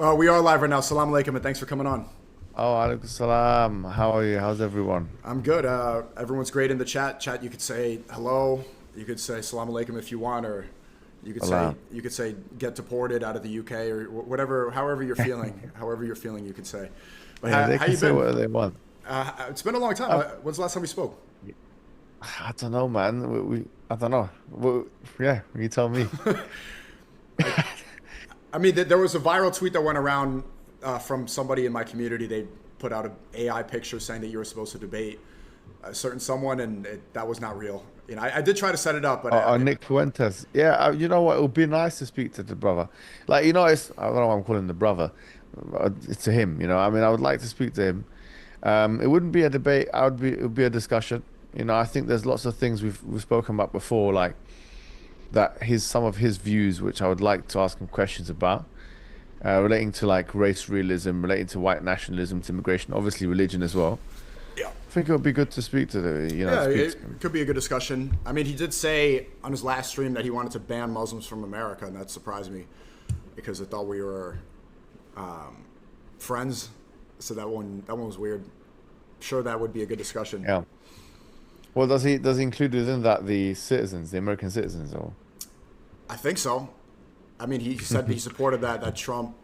We are live right now. Salam alaikum, and thanks for coming on. Oh, alaikum salam. How are you? How's everyone? I'm good. Everyone's great in the chat. Chat, you could say hello. You could say salam alaikum if you want, or Salam. you could say get deported out of the UK or whatever, however you're feeling, however you're feeling, you could say. But Yeah, they how can you say been? whatever they want. It's been a long time. Uh, When's the last time we spoke? I don't know, man. I don't know. Yeah, you tell me. I mean, there was a viral tweet that went around from somebody in my community. They put out an AI picture saying that you were supposed to debate a certain someone, and that was not real. You know, I did try to set it up, but Nick Fuentes. Yeah, you know what? It would be nice to speak to the brother. Like, I don't know why I'm calling him the brother. It's to him, I mean, I would like to speak to him. It wouldn't be a debate. It would be a discussion. I think there's lots of things we've spoken about before, like that some of his views, which I would like to ask him questions about, relating to like race realism, relating to white nationalism, to immigration, obviously religion as well. yeah. I think it would be good to speak to Yeah, speak to him. it could be a good discussion. I mean, he did say on his last stream that he wanted to ban Muslims from America, and that surprised me because I thought we were friends. So that one was weird. Sure, that would be a good discussion. Yeah. Well, does he include within that the citizens, the American citizens, or? I think so. I mean, he said he supported that Trump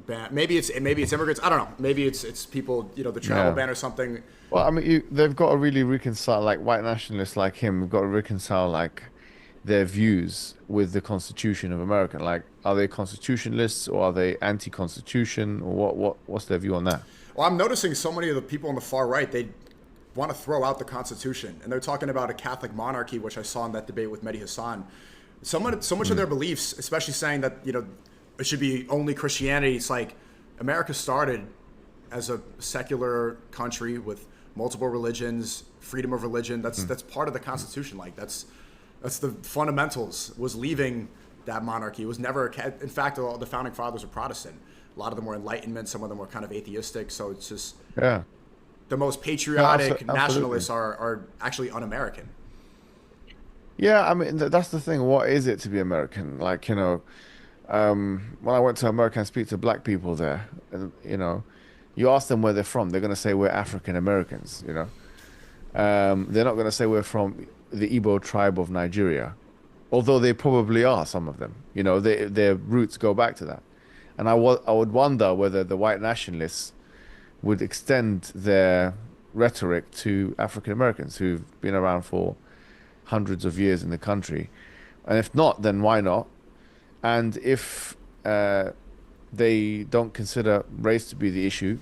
ban. Maybe it's immigrants. I don't know. Maybe it's people. The travel Yeah. ban or something. Well, I mean, they've got to really reconcile, like white nationalists like him, have got to reconcile like their views with the Constitution of America. Like, are they constitutionalists or are they anti-constitution, or what's their view on that? Well, I'm noticing so many of the people on the far right, they want to throw out the Constitution, and they're talking about a Catholic monarchy, which I saw in that debate with Mehdi Hassan. So much of their beliefs, especially saying that it should be only Christianity. It's like America started as a secular country with multiple religions, freedom of religion. That's part of the Constitution. Like that's the fundamentals. Was leaving that monarchy. It was never. In fact, all the founding fathers were Protestant. A lot of them were Enlightenment. Some of them were kind of atheistic. So it's just Yeah. the most No, patriotic absolutely. nationalists are actually un-American. Yeah, I mean, that's the thing. What is it to be American? Like, when I went to America and speak to black people there, and you ask them where they're from, they're going to say we're African Americans. They're not going to say we're from the Igbo tribe of Nigeria, although they probably are, some of them. Their roots go back to that. And I would wonder whether the white nationalists would extend their rhetoric to African Americans who've been around for hundreds of years in the country. And if not, then why not? And if they don't consider race to be the issue,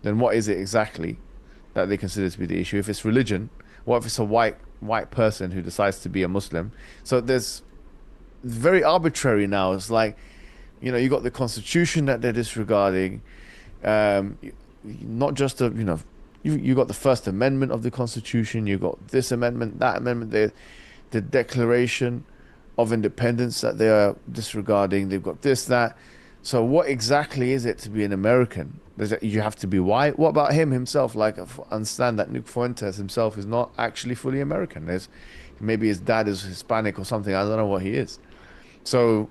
then what is it exactly that they consider to be the issue? If it's religion, what if it's a white person who decides to be a Muslim? So there's very arbitrary now. It's like, you got the Constitution that they're disregarding. Not just you got the First Amendment of the Constitution. You got this amendment, that amendment. The Declaration of Independence that they are disregarding. They've got this, that. So what exactly is it to be an American? You have to be white. What about himself? Like, I understand that Nick Fuentes himself is not actually fully American. Maybe his dad is Hispanic or something. I don't know what he is. So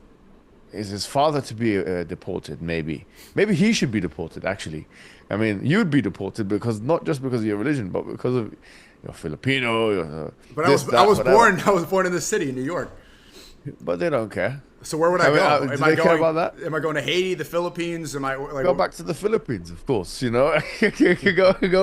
is his father to be deported? Maybe he should be deported, actually. I mean, you'd be deported because not just because of your religion, but because of you're Filipino, But this, I that, was whatever. born. I was born in the city, New York. But they don't care. So where would I I mean, go? do they care about that? Am I going to Haiti, the Philippines? Am I like? Go back to the Philippines, of course. You go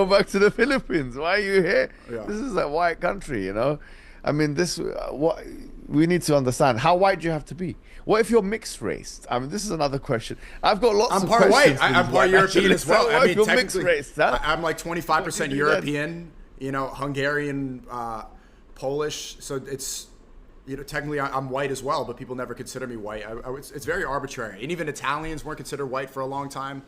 back to the Philippines. Why are you here? Yeah. This is a white country. I mean, what we need to understand. How white do you have to be? What if you're mixed race? I mean, this is another question. I've got lots I'm of part questions white. for I'm these part white European as nationalists. well. What I if mean, you're mixed technically, race, huh? I'm like 25% What do you do then? European. Hungarian, Polish. So it's technically I'm white as well, but people never consider me white. It's very arbitrary, and even Italians weren't considered white for a long time.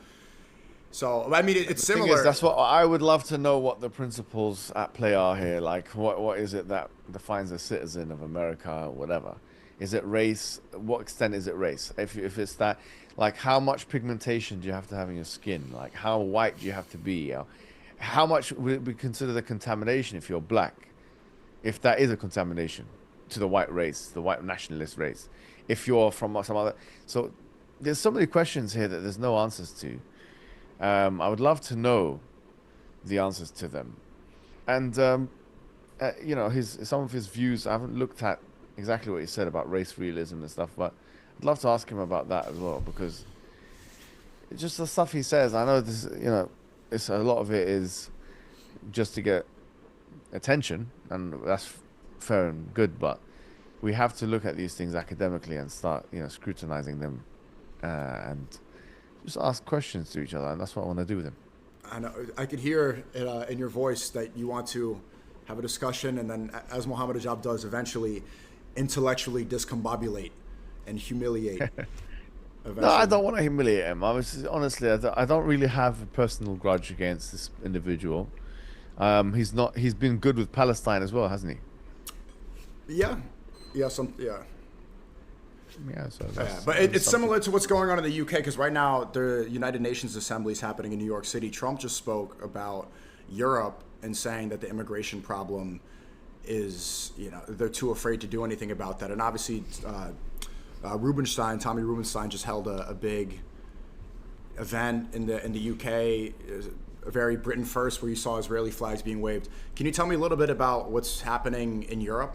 So I mean, it's The thing similar. is, that's what I would love to know, what the principles at play are here. Like, what is it that defines a citizen of America, or whatever? Is it race? What extent is it race? If it's that, like, how much pigmentation do you have to have in your skin? Like, how white do you have to be? How much would it be considered a contamination if you're black? If that is a contamination to the white race, the white nationalist race. If you're from some other, so there's so many questions here that there's no answers to. I would love to know the answers to them. And you know, his some of his views. I haven't looked at exactly what he said about race realism and stuff, but I'd love to ask him about that as well because it's just the stuff he says. I know this, you know, it's a lot of it is just to get attention, and that's fair and good. But we have to look at these things academically and start, you know, scrutinizing them and just ask questions to each other, and that's what I want to do with him. I know I could hear it, in your voice that you want to have a discussion, and then, as Mohammed Hijab does, eventually intellectually discombobulate and humiliate. No, I don't want to humiliate him. I was honestly, I don't really have a personal grudge against this individual. He's not. He's been good with Palestine as well, hasn't he? Yeah, yeah, yeah. Yeah, so Yeah, but it's similar to what's going on in the UK because right now the United Nations Assembly is happening in New York City. Trump just spoke about Europe and saying that the immigration problem is, you know, they're too afraid to do anything about that. And obviously, Tommy Rubenstein, just held a big event in the UK, a very Britain first, where you saw Israeli flags being waved. Can you tell me a little bit about what's happening in Europe?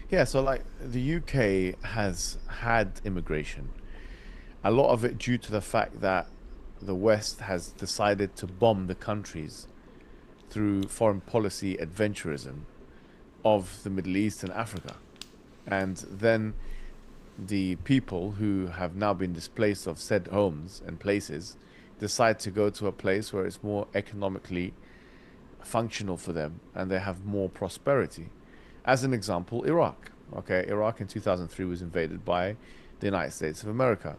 Yeah, so like the UK has had immigration, a lot of it due to the fact that the West has decided to bomb the countries through foreign policy adventurism of the Middle East and Africa. And then the people who have now been displaced of said homes and places decide to go to a place where it's more economically functional for them and they have more prosperity. As an example, Iraq. Okay, Iraq in 2003 was invaded by the United States of America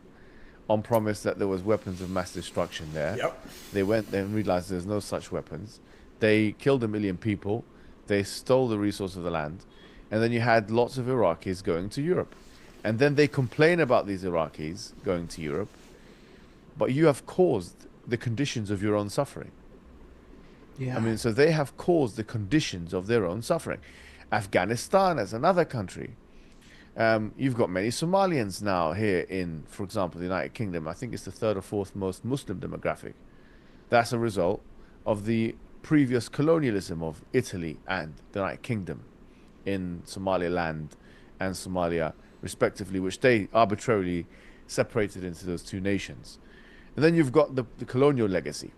on promise that there was weapons of mass destruction there. Yep. They went there and realized there's no such weapons. They killed 1 million people. They stole the resource of the land. And then you had lots of Iraqis going to Europe. And then they complain about these Iraqis going to Europe, but you have caused the conditions of your own suffering. Yeah. I mean, so they have caused the conditions of their own suffering. Afghanistan as another country. You've got many Somalians now here in, for example, the United Kingdom. I think it's the third or fourth most Muslim demographic. That's a result of the previous colonialism of Italy and the United Kingdom in Somaliland and Somalia, respectively, which they arbitrarily separated into those two nations. And then you've got the colonial legacy.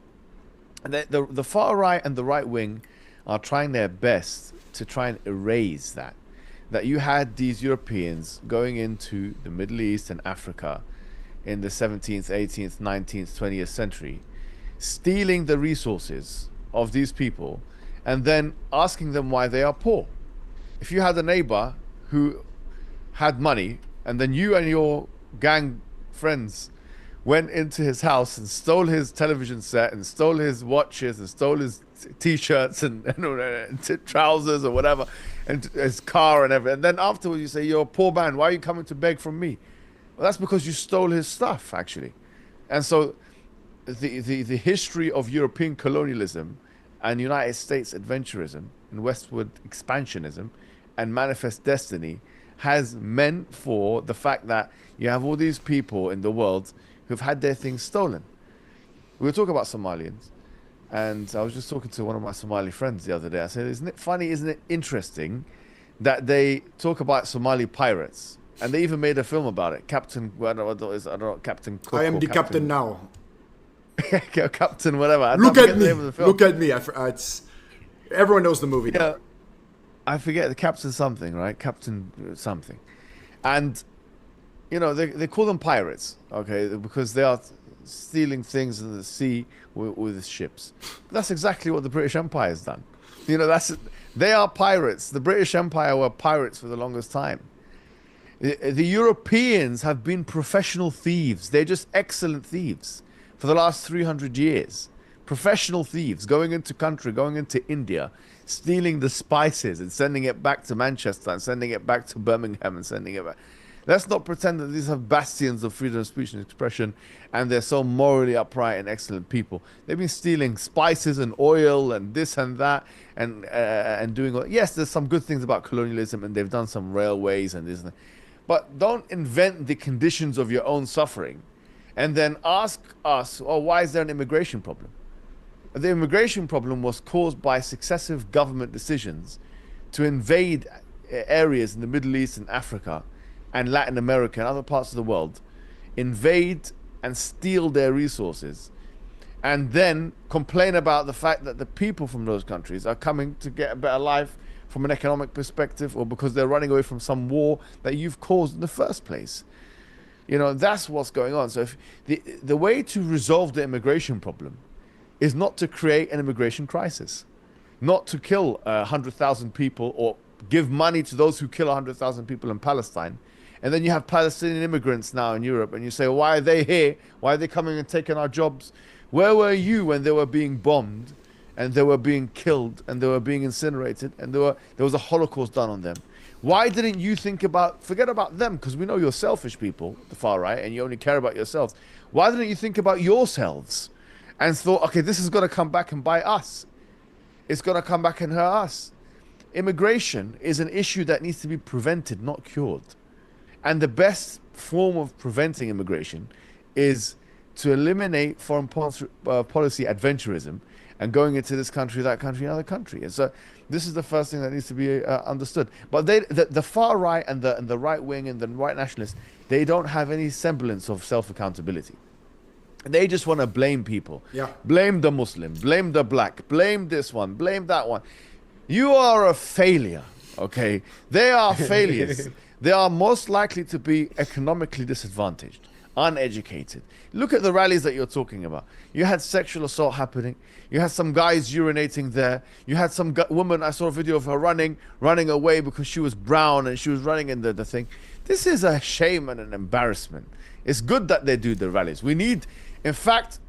And the far right and the right wing are trying their best to try and erase that. That you had these Europeans going into the Middle East and Africa in the 17th, 18th, 19th, 20th century, stealing the resources of these people and then asking them why they are poor. If you had a neighbor who had money and then you and your gang friends went into his house and stole his television set and stole his watches and stole his t-shirts and trousers or whatever and his car and everything, and then afterwards you say, you're a poor man, why are you coming to beg from me? Well, that's because you stole his stuff, actually. And so the history of European colonialism and United States adventurism and westward expansionism and manifest destiny has meant for the fact that you have all these people in the world who've had their things stolen. We were talking about Somalians, and I was just talking to one of my Somali friends the other day. I said, isn't it funny, isn't it interesting that they talk about Somali pirates? And they even made a film about it. Captain, I don't know, Captain Cook. I am the captain now. Captain whatever. Look at me. Look at me. It's, everyone knows the movie. Yeah, I forget the Captain something, right? Captain something. And, you know, they call them pirates, okay, because they are stealing things in the sea with ships. That's exactly what the British Empire has done. You know, they are pirates. The British Empire were pirates for the longest time. The Europeans have been professional thieves. They're just excellent thieves for the last 300 years. Professional thieves going into country, going into India, stealing the spices and sending it back to Manchester and sending it back to Birmingham and sending it back. Let's not pretend that these are bastions of freedom of speech and expression and they're so morally upright and excellent people. They've been stealing spices and oil and this and that and doing all. Yes, there's some good things about colonialism and they've done some railways and this and that. But don't invent the conditions of your own suffering and then ask us, oh, why is there an immigration problem? The immigration problem was caused by successive government decisions to invade areas in the Middle East and Africa and Latin America and other parts of the world, invade and steal their resources, and then complain about the fact that the people from those countries are coming to get a better life from an economic perspective, or because they're running away from some war that you've caused in the first place. That's what's going on. So if the way to resolve the immigration problem is not to create an immigration crisis, not to kill 100,000 people or give money to those who kill 100,000 people in Palestine. And then you have Palestinian immigrants now in Europe, and you say, why are they here? Why are they coming and taking our jobs? Where were you when they were being bombed and they were being killed and they were being incinerated and there was a Holocaust done on them? Why didn't you forget about them, because we know you're selfish people, the far right, and you only care about yourselves. Why didn't you think about yourselves and thought, okay, this is going to come back and bite us. It's going to come back and hurt us. Immigration is an issue that needs to be prevented, not cured. And the best form of preventing immigration is to eliminate foreign policy adventurism and going into this country, that country, another country. And so this is the first thing that needs to be understood. But the far right and the right wing and the white nationalists, they don't have any semblance of self-accountability. They just want to blame people. Yeah. Blame the Muslim, blame the black, blame this one, blame that one. You are a failure, okay? They are failures. They are most likely to be economically disadvantaged, uneducated. Look at the rallies that you're talking about. You had sexual assault happening. You had some guys urinating there. You had some woman, I saw a video of her running away because she was brown and she was running in the thing. This is a shame and an embarrassment. It's good that they do the rallies. In fact,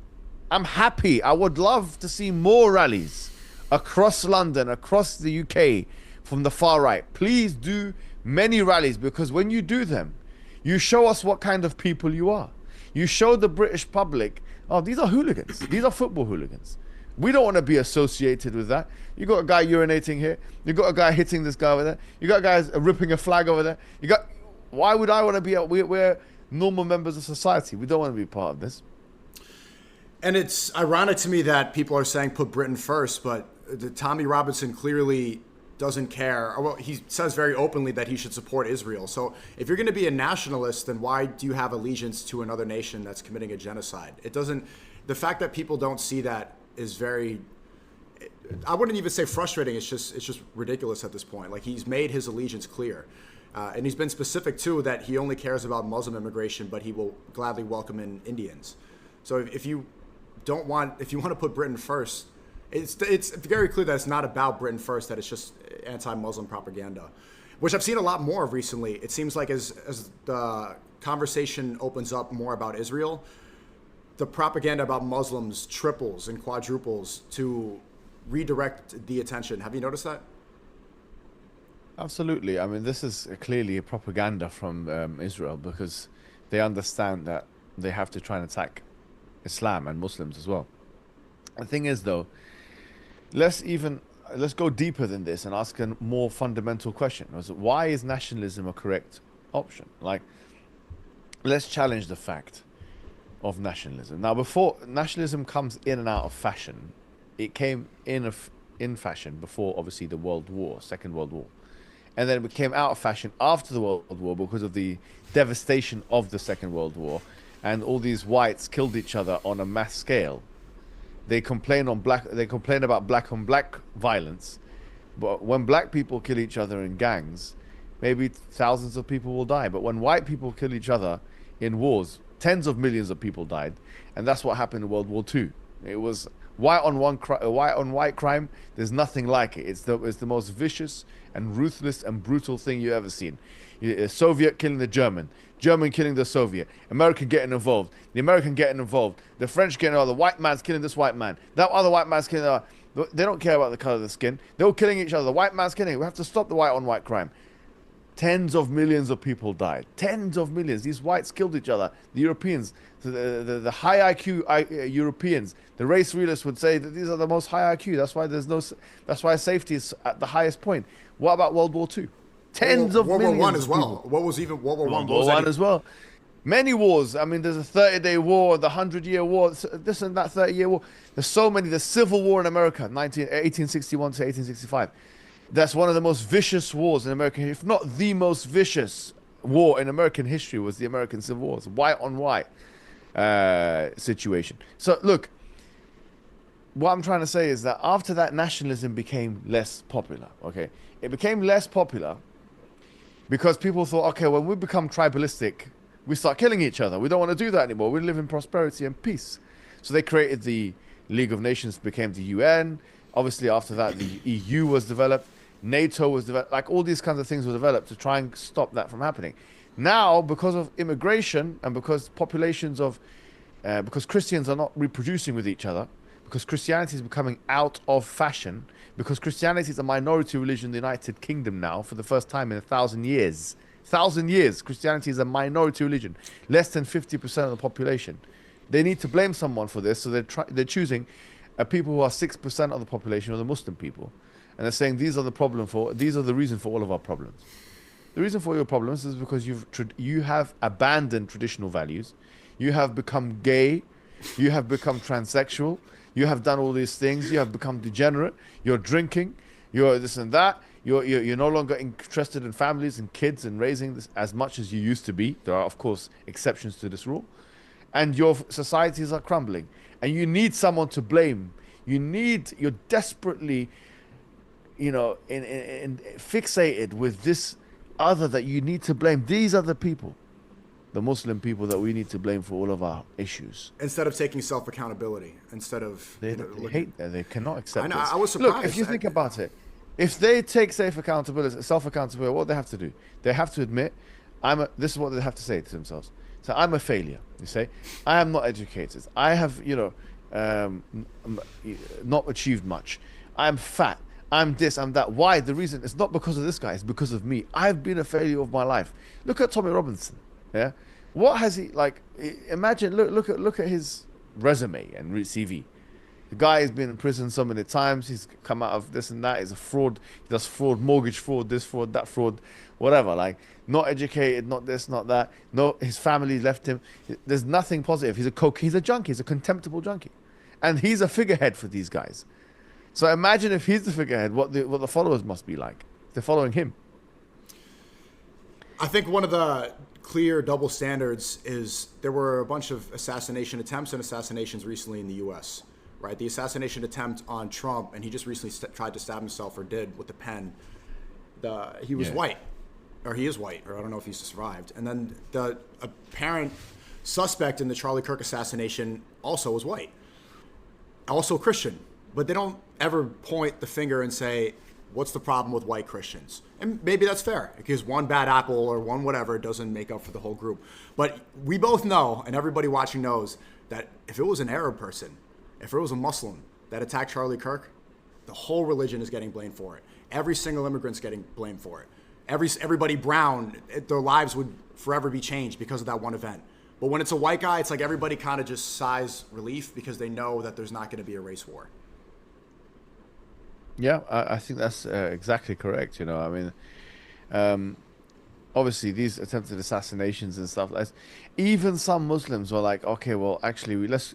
I'm happy. I would love to see more rallies across London, across the UK from the far right. Please do many rallies, because when you do them, you show us what kind of people you are. You show the British public, oh, these are hooligans. These are football hooligans. We don't want to be associated with that. You got a guy urinating here. You got a guy hitting this guy over there. You got guys ripping a flag over there. Why would I want to be? We're normal members of society. We don't want to be part of this. And it's ironic to me that people are saying put Britain first, but Tommy Robinson clearly doesn't care. Well, he says very openly that he should support Israel. So if you're going to be a nationalist, then why do you have allegiance to another nation that's committing a genocide? The fact that people don't see that is very, I wouldn't even say frustrating. It's just ridiculous at this point. Like, he's made his allegiance clear. And he's been specific too that he only cares about Muslim immigration, but he will gladly welcome in Indians. So if you want to put Britain first, it's very clear that it's not about Britain first, that it's just anti-Muslim propaganda, which I've seen a lot more of recently. It seems like as the conversation opens up more about Israel, the propaganda about Muslims triples and quadruples to redirect the attention. Have you noticed that? Absolutely. I mean, this is clearly a propaganda from Israel, because they understand that they have to try and attack Islam and Muslims as well. The thing is, though, let's go deeper than this and ask a more fundamental question. Why is nationalism a correct option? Like, let's challenge the fact of nationalism. Now, before nationalism comes in and out of fashion, it came in fashion before, obviously, the Second World War. And then it became out of fashion after the World War because of the devastation of the Second World War. And all these whites killed each other on a mass scale. They complain about black on black violence, but when black people kill each other in gangs, maybe thousands of people will die. But when white people kill each other in wars, tens of millions of people died, and that's what happened in World War II. It was white on white crime. There's nothing like it. It's the most vicious and ruthless and brutal thing you ever seen. A Soviet killing the German killing the Soviet, American getting involved, the American getting involved, the French getting involved, the white man's killing this white man, that other white man's killing the other. They don't care about the color of the skin. They're all killing each other. The white man's killing. We have to stop the white on white crime. Tens of millions of people died. Tens of millions. These whites killed each other. The Europeans, the high IQ Europeans, the race realists would say that these are the most high IQ. That's why safety is at the highest point. What about World War II? Tens of World War One millions as of well. people. What was even World War One? World War One as well. Many wars. I mean, there's a 30-day war, the 100-year war, this and that 30-year war. There's so many. The Civil War in America, 1861 to 1865. That's one of the most vicious wars in American, if not the most vicious war in American history, was the American Civil War. It's white on white situation. So look, what I'm trying to say is that after that, nationalism became less popular. Okay, it became less popular because people thought, okay, when we become tribalistic, we start killing each other. We don't want to do that anymore. We live in prosperity and peace. So they created the League of Nations, became the UN. Obviously, after that, the EU was developed. NATO was developed. Like, all these kinds of things were developed to try and stop that from happening. Now, because of immigration and because populations of, because Christians are not reproducing with each other, because Christianity is becoming out of fashion, because Christianity is a minority religion in the United Kingdom now for the first time in 1,000 years. 1,000 years, Christianity is a minority religion, less than 50% of the population. They need to blame someone for this, so they're choosing people who are 6% of the population, or the Muslim people, and they're saying these are the reason for all of our problems. The reason for your problems is because you have abandoned traditional values, you have become gay, you have become transsexual, you have done all these things, you have become degenerate, you're drinking, you're this and that. You're no longer interested in families and kids and raising this as much as you used to be. There are, of course, exceptions to this rule. And your societies are crumbling. And you need someone to blame. You're desperately, fixated with this other that you need to blame. These are the people, the Muslim people, that we need to blame for all of our issues. Instead of taking self-accountability, instead of... They hate that. They cannot accept this. I was surprised. Look, if you think about it, if they take self-accountability, what they have to do, they have to admit, this is what they have to say to themselves. So I'm a failure. You say, I am not educated. I have, not achieved much. I'm fat. I'm this. I'm that. Why? The reason it's not because of this guy. It's because of me. I've been a failure of my life. Look at Tommy Robinson. Yeah, what has he like? Imagine. Look at his resume and CV. The guy has been in prison so many times. He's come out of this and that. He's a fraud. He does fraud, mortgage fraud, this fraud, that fraud, whatever. Like, not educated, not this, not that. No, his family left him. There's nothing positive. He's a junkie. He's a contemptible junkie, and he's a figurehead for these guys. So imagine if he's the figurehead, what the followers must be like. They're following him. I think one of the clear double standards is there were a bunch of assassination attempts and assassinations recently in the U.S., right? The assassination attempt on Trump, and he just recently tried to stab himself, or did, with the pen. He was white, or he is white, or I don't know if he's survived. And then the apparent suspect in the Charlie Kirk assassination also was white, also Christian. But they don't ever point the finger and say, what's the problem with white Christians? And maybe that's fair, because one bad apple or one whatever doesn't make up for the whole group. But we both know, and everybody watching knows, that if it was an Arab person, if it was a Muslim that attacked Charlie Kirk, the whole religion is getting blamed for it. Every single immigrant's getting blamed for it. Everybody brown, their lives would forever be changed because of that one event. But when it's a white guy, it's like everybody kind of just sighs relief because they know that there's not going to be a race war. Yeah, I think that's exactly correct. I mean, obviously these attempted assassinations and stuff. Even some Muslims were like, okay, well, actually, let's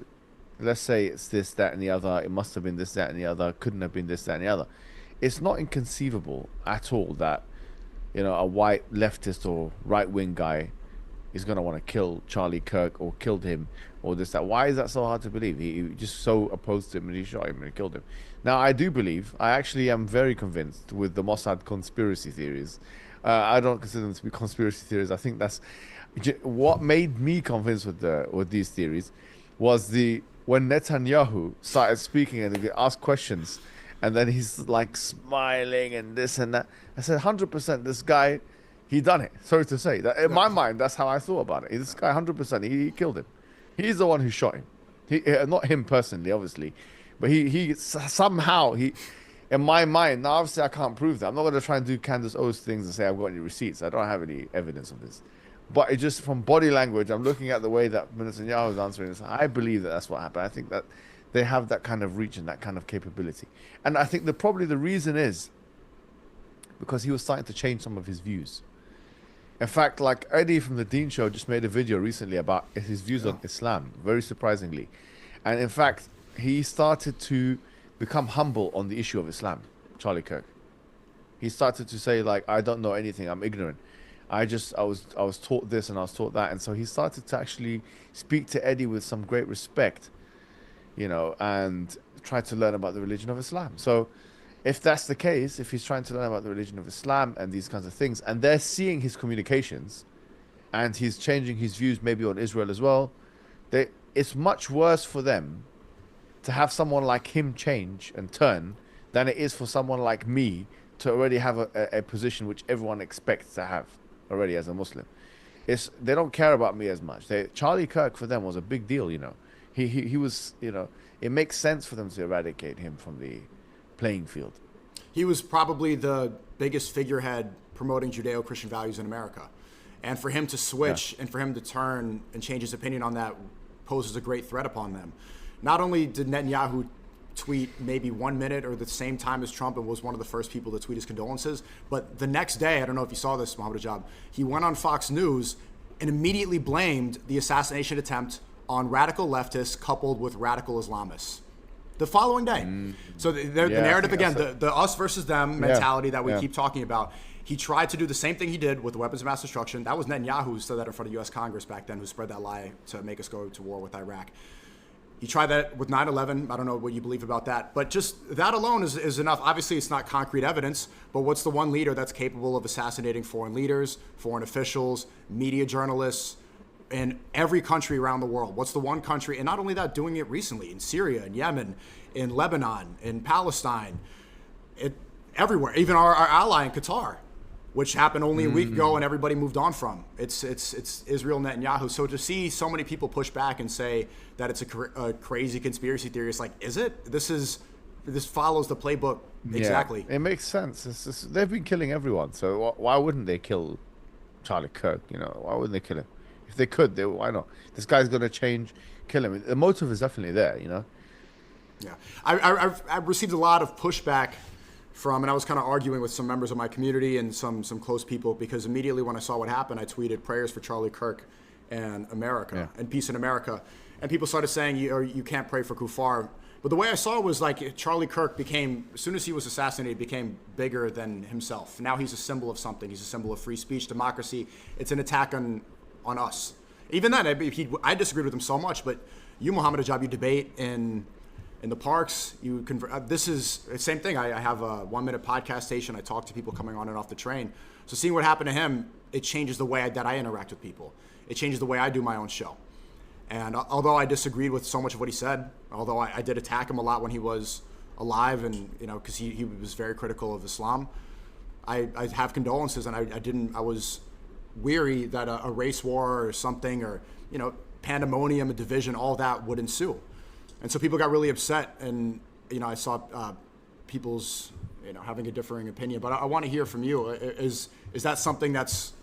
say it's this, that, and the other. It must have been this, that, and the other. Couldn't have been this, that, and the other. It's not inconceivable at all that a white leftist or right-wing guy is going to want to kill Charlie Kirk or killed him or this, that. Why is that so hard to believe? He just so opposed to him and he shot him and he killed him. Now, I actually am very convinced with the Mossad conspiracy theories. I don't consider them to be conspiracy theories. I think that's what made me convinced with these theories was when Netanyahu started speaking and he asked questions, and then he's like smiling and this and that. I said, 100% this guy, he done it. Sorry to say that in my mind, that's how I thought about it. This guy, 100%, he killed him. He's the one who shot him. Not him personally, obviously, but he somehow in my mind. Now, obviously, I can't prove that. I'm not going to try and do Candace Owens things and say I've got any receipts. I don't have any evidence of this. But it just from body language, I'm looking at the way that Netanyahu is answering this. I believe that that's what happened. I think that they have that kind of reach and that kind of capability. And I think probably the reason is because he was starting to change some of his views. In fact, like Eddie from the Dean Show just made a video recently about his views on Islam, very surprisingly. And in fact, he started to become humble on the issue of Islam, Charlie Kirk. He started to say, like, I don't know anything, I'm ignorant. I was taught this and I was taught that. And so he started to actually speak to Eddie with some great respect, you know, and try to learn about the religion of Islam. So if that's the case, if he's trying to learn about the religion of Islam and these kinds of things, and they're seeing his communications and he's changing his views maybe on Israel as well, it's much worse for them to have someone like him change and turn than it is for someone like me to already have a position which everyone expects to have already as a Muslim. They don't care about me as much. Charlie Kirk for them was a big deal, you know. He was, you know, it makes sense for them to eradicate him from the playing field. He was probably the biggest figurehead promoting Judeo-Christian values in America. And for him to switch and for him to turn and change his opinion on that poses a great threat upon them. Not only did Netanyahu tweet maybe 1 minute or the same time as Trump and was one of the first people to tweet his condolences, but the next day, I don't know if you saw this, Mohammed Hijab, he went on Fox News and immediately blamed the assassination attempt on radical leftists coupled with radical Islamists. The following day. So the narrative, again, the us versus them mentality that we keep talking about, he tried to do the same thing he did with the weapons of mass destruction. That was Netanyahu who said that in front of U.S. Congress back then, who spread that lie to make us go to war with Iraq. He tried that with 9/11. I don't know what you believe about that. But just that alone is enough. Obviously, it's not concrete evidence, but what's the one leader that's capable of assassinating foreign leaders, foreign officials, media journalists, in every country around the world? What's the one country, and not only that, doing it recently in Syria, in Yemen, in Lebanon, in Palestine, everywhere, even our ally in Qatar, which happened only a week ago and everybody moved on from. It's Israel Netanyahu. So to see so many people push back and say that it's a crazy conspiracy theory, it's like, is it? This follows the playbook exactly. It makes sense. They've been killing everyone, so why wouldn't they kill Charlie Kirk? You know, why wouldn't they kill him? If they could, why not? This guy's going to change, kill him. The motive is definitely there, you know? Yeah. I've received a lot of pushback from, and I was kind of arguing with some members of my community and some close people, because immediately when I saw what happened, I tweeted prayers for Charlie Kirk and America and peace in America. And people started saying, you can't pray for Kufar. But the way I saw it was like Charlie Kirk became, as soon as he was assassinated, became bigger than himself. Now he's a symbol of something. He's a symbol of free speech, democracy. It's an attack on us. Even then, I disagreed with him so much, but you, Mohammed Hijab, you debate in the parks. This is the same thing. I have a 1-minute podcast station. I talk to people coming on and off the train. So seeing what happened to him, it changes the way that I interact with people. It changes the way I do my own show. And although I disagreed with so much of what he said, although I did attack him a lot when he was alive, and because he was very critical of Islam, I have condolences, and I was weary that a race war or something, or pandemonium, a division, all that would ensue. And so people got really upset, and I saw people's having a differing opinion. But I want to hear from you. Is that something that's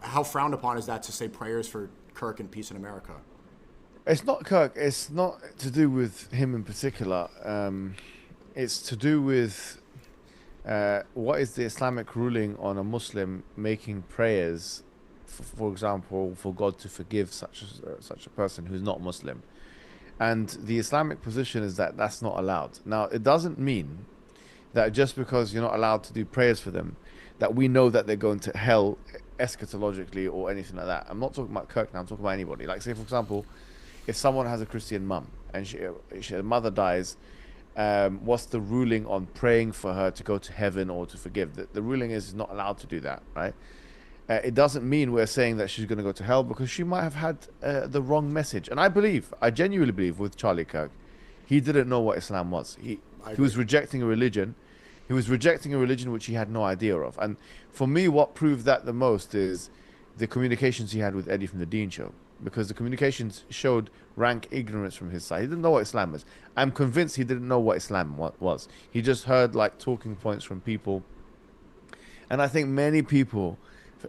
how frowned upon is that to say prayers for Kirk and peace in America? It's not Kirk. It's not to do with him in particular. It's to do with what is the Islamic ruling on a Muslim making prayers, for example, for God to forgive such a person who's not Muslim. And the Islamic position is that that's not allowed. Now, it doesn't mean that just because you're not allowed to do prayers for them, that we know that they're going to hell eschatologically or anything like that. I'm not talking about Kirk now, I'm talking about anybody. Like, say, for example, if someone has a Christian mum and her mother dies, what's the ruling on praying for her to go to heaven or to forgive? The ruling is not allowed to do that, right? It doesn't mean we're saying that she's going to go to hell, because she might have had the wrong message. And I genuinely believe with Charlie Kirk, he didn't know what Islam was. He was rejecting a religion. He was rejecting a religion which he had no idea of. And for me, what proved that the most is the communications he had with Eddie from the Dean Show, because the communications showed rank ignorance from his side. He didn't know what Islam was. I'm convinced he didn't know what Islam was. He just heard like talking points from people. And I think many people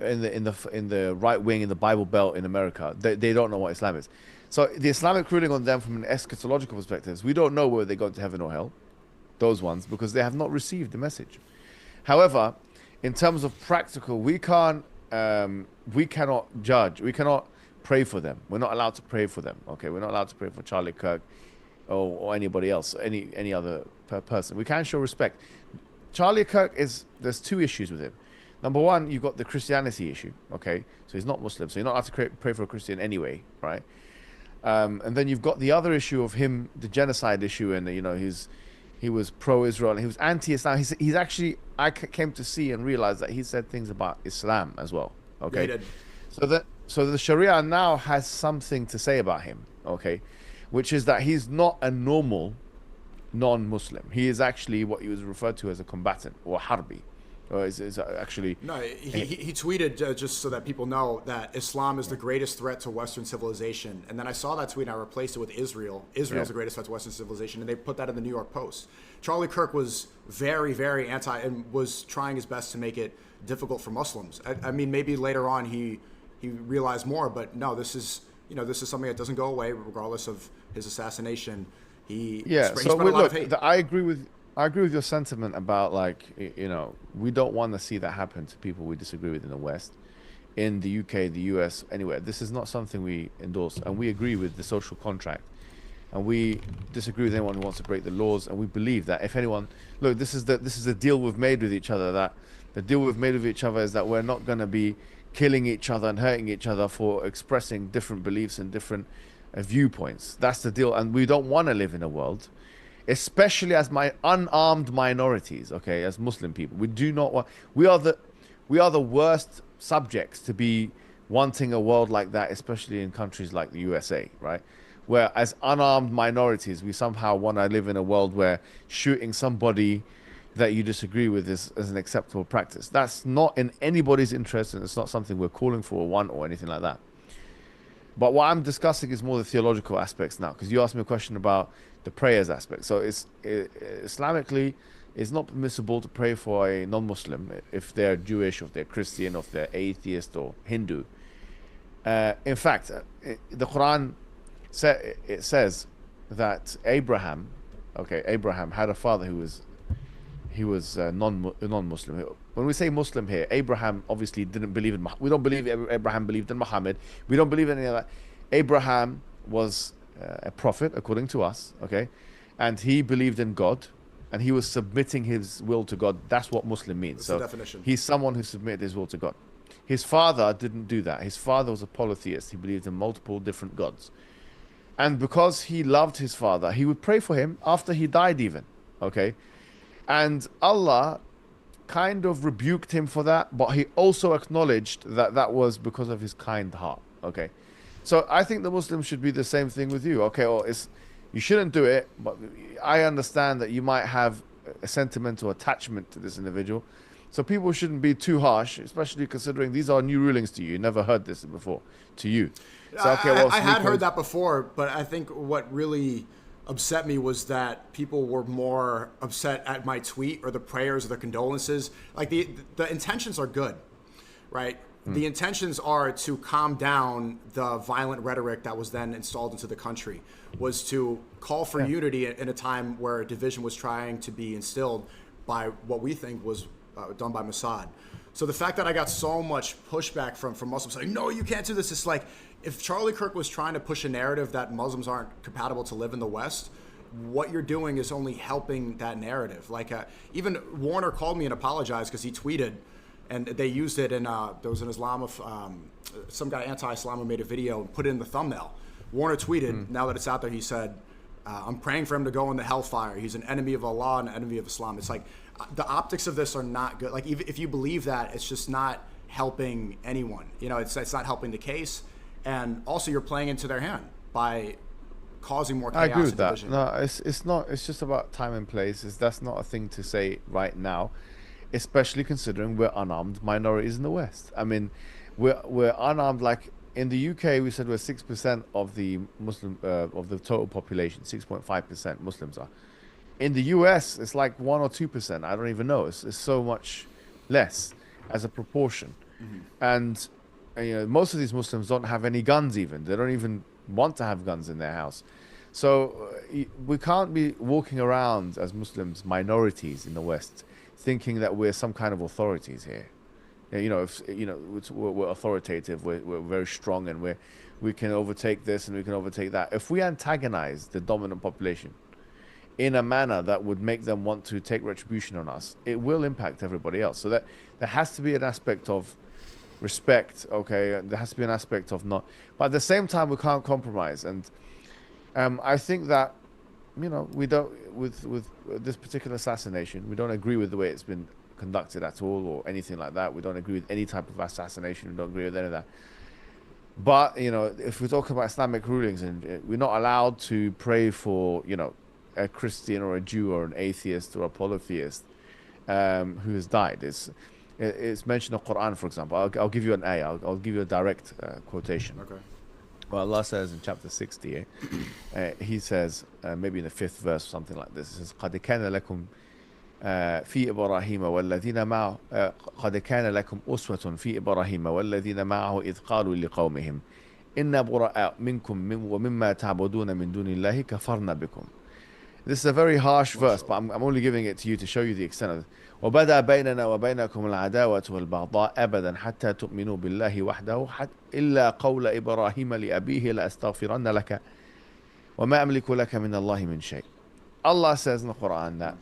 in the right wing, in the Bible Belt in America, they don't know what Islam is. So the Islamic ruling on them from an eschatological perspective is we don't know whether they go to heaven or hell, those ones, because they have not received the message. However, in terms of practical, we cannot judge. We cannot pray for them. We're not allowed to pray for them. Okay, we're not allowed to pray for Charlie Kirk or anybody else, any other person. We can show respect. Charlie Kirk there's two issues with him. Number one, you've got the Christianity issue. Okay, so he's not Muslim, so you're not allowed to pray for a Christian anyway, right? And then you've got the other issue of him, the genocide issue, and he was pro-Israel and he was anti-Islam. He's actually, I came to see and realize that he said things about Islam as well. Okay, Yeah, he did. So the Sharia now has something to say about him. Okay, which is that he's not a normal non-Muslim. He is actually what he was referred to as a combatant or harbi. Or is actually No, he tweeted, just so that people know, that Islam is the greatest threat to Western civilization. And then I saw that tweet and I replaced it with Israel. Israel is the greatest threat to Western civilization. And they put that in the New York Post. Charlie Kirk was very, very anti and was trying his best to make it difficult for Muslims. I mean, maybe later on he realized more, but no, this is something that doesn't go away regardless of his assassination. He spread a lot of hate. I agree with your sentiment about, like, we don't want to see that happen to people we disagree with in the West, in the UK, the US, anywhere. This is not something we endorse, and we agree with the social contract, and we disagree with anyone who wants to break the laws. And we believe that if anyone, look, this is the deal we've made with each other. That the deal we've made with each other is that we're not going to be killing each other and hurting each other for expressing different beliefs and different viewpoints. That's the deal, and we don't want to live in a world, especially as unarmed minorities, okay, as Muslim people. We do not want. We are the worst subjects to be wanting a world like that, especially in countries like the USA, right? Where as unarmed minorities, we somehow want to live in a world where shooting somebody that you disagree with is an acceptable practice. That's not in anybody's interest, and it's not something we're calling for or want or anything like that. But what I'm discussing is more the theological aspects now, because you asked me a question about the prayers aspect. So Islamically, it's not permissible to pray for a non-Muslim if they're Jewish, or if they're Christian, or if they're atheist or Hindu. In fact, the Quran says that Abraham had a father who was non-Muslim. When we say Muslim here, Abraham obviously didn't believe in. We don't believe Abraham believed in Muhammad. We don't believe in any of that. Abraham was a prophet according to us, okay, and he believed in God, and he was submitting his will to God. That's what Muslim means. That's so the definition. He's someone who submitted his will to God. His father didn't do that. His father was a polytheist. He believed in multiple different gods, and because he loved his father, he would pray for him after he died, even, okay, and Allah kind of rebuked him for that, but he also acknowledged that that was because of his kind heart, okay. So I think the Muslims should be the same thing with you. Okay, well, you shouldn't do it, but I understand that you might have a sentimental attachment to this individual. So people shouldn't be too harsh, especially considering these are new rulings to you. You never heard this before to you. So, okay, well, I had heard that before, but I think what really upset me was that people were more upset at my tweet or the prayers or the condolences. Like the intentions are good, right? The intentions are to calm down the violent rhetoric that was then installed into the country, was to call for unity in a time where division was trying to be instilled by what we think was done by Mossad. So the fact that I got so much pushback from Muslims saying, no, you can't do this. It's like, if Charlie Kirk was trying to push a narrative that Muslims aren't compatible to live in the West, what you're doing is only helping that narrative. Like even Warner called me and apologized because he tweeted, and they used it in, there was an some guy anti-Islam who made a video and put it in the thumbnail. Warner tweeted, now that it's out there, he said, I'm praying for him to go in the hellfire. He's an enemy of Allah and an enemy of Islam. It's like, the optics of this are not good. Like, if you believe that, it's just not helping anyone. It's not helping the case. And also, you're playing into their hand by causing more chaos. I agree with that. Division. No, it's not. It's just about time and place. That's not a thing to say right now, especially considering we're unarmed minorities in the West. I mean, we're unarmed. Like in the UK, we said we're 6% of the Muslim of the total population. 6.5% Muslims are. In the US, it's like 1 or 2%. I don't even know. It's so much less as a proportion, and most of these Muslims don't have any guns. Even they don't even want to have guns in their house. So we can't be walking around as Muslims, minorities in the West, thinking that we're some kind of authorities here. If we're authoritative, we're very strong, and we can overtake this and we can overtake that. If we antagonize the dominant population in a manner that would make them want to take retribution on us, it will impact everybody else. So that there has to be an aspect of respect, okay? There has to be an aspect of not, but at the same time, we can't compromise. And I think that, we don't, with this particular assassination, we don't agree with the way it's been conducted at all, or anything like that. We don't agree with any type of assassination. We don't agree with any of that. But if we're talking about Islamic rulings, and we're not allowed to pray for a Christian or a Jew or an atheist or a polytheist who has died. It's mentioned in the Quran, for example. I'll give you an ayah. I'll give you a direct quotation. Okay. Well, Allah says in chapter 60, He says, maybe in the 5th verse, something like this. It says, قَدْ كَانَ لَكُمْ في إبراهيم والذين معه قد كان لكم أسوة في إبراهيم والذين معه إذ قالوا لقومهم إنا براء منكم ومما تعبدون من دون الله كفرنا بكم. This is a very harsh verse, but I'm only giving it to you to show you the extent of it. وبدأ بيننا وبينكم العداوة والبغضاء أبدا حتى تؤمنوا بالله وحده إلا قول إبراهيم لأبيه لأستغفرن لك وما أملك لك من الله من شيء. Allah says in the Quran that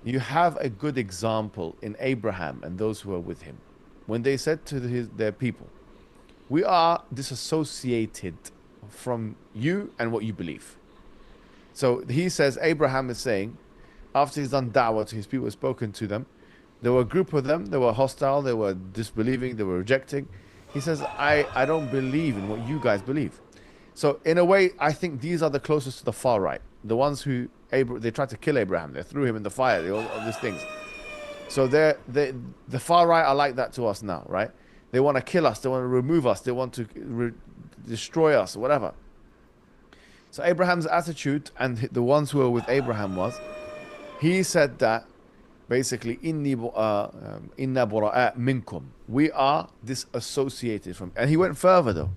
you have a good example in Abraham and those who were with him when they said to their people, we are disassociated from you and what you believe. So he says, Abraham is saying, after he's done da'wah to his people, spoken to them, there were a group of them, they were hostile, they were disbelieving, they were rejecting. He says, I don't believe in what you guys believe. So in a way, I think these are the closest to the far right. The ones who, they tried to kill Abraham, they threw him in the fire, all these things. So the far right are like that to us now, right? They want to kill us, they want to remove us, they want to destroy us, whatever. So Abraham's attitude, and the ones who were with Abraham was, he said that basically, inna bura'a minkum. We are disassociated from. And he went further though.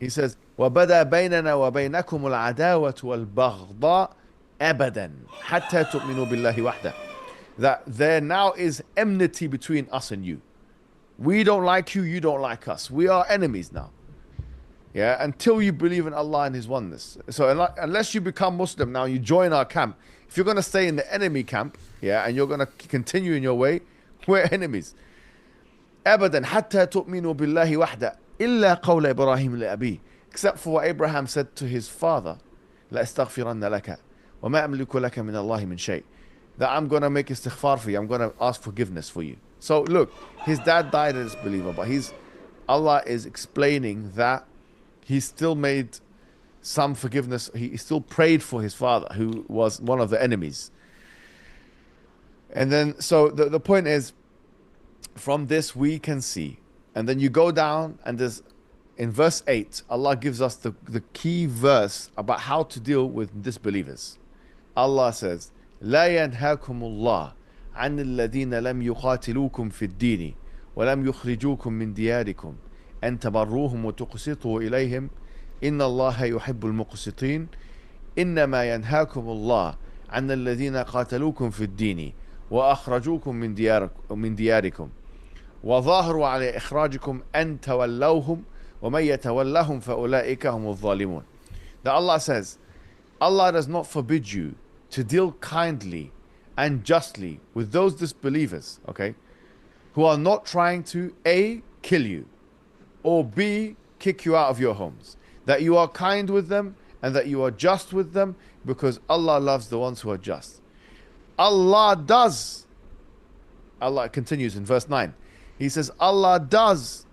He says, وَبَدَى بَيْنَنَا وَبَيْنَكُمُ الْعَدَاوَةُ وَالْبَغْضَاءُ أَبَدًا حَتَّى تُؤْمِنُوا بِاللَّهِ وَحْدَهُ. That there now is enmity between us and you. We don't like you, you don't like us. We are enemies now. Yeah, until you believe in Allah and His oneness. So unless you become Muslim now, you join our camp. If you're going to stay in the enemy camp, yeah, and you're going to continue in your way, we're enemies. أبدا حتى تؤمنوا بالله وحده إلا قول إبراهيم لأبيه. Except for what Abraham said to his father, لأستغفرن لك وما أملك لك من الله من شيء. That I'm going to make istighfar for you. I'm going to ask forgiveness for you. So look, his dad died as a believer, but Allah is explaining that he still made some forgiveness. He still prayed for his father, who was one of the enemies. And then, so the point is, from this we can see. And then you go down, and there's, in verse 8, Allah gives us the key verse about how to deal with disbelievers. Allah says, لا ينهاكم الله عن الذين لم يقاتلوكم في الدين ولم يخرجوكم من دياركم أن تبروهم وتقسطوا إليهم إن الله يحب المقسطين إنما ينهاكم الله عن الذين قاتلوكم في الدين وأخرجوكم من دياركم وظاهروا على إخراجكم أن تولوهم ومن يتولهم فأولئك هم الظالمون. That Allah says, Allah does not forbid you to deal kindly and justly with those disbelievers, okay, who are not trying to A, kill you, or B, kick you out of your homes. That you are kind with them and that you are just with them, because Allah loves the ones who are just. Allah continues in verse 9. He says, Allah does,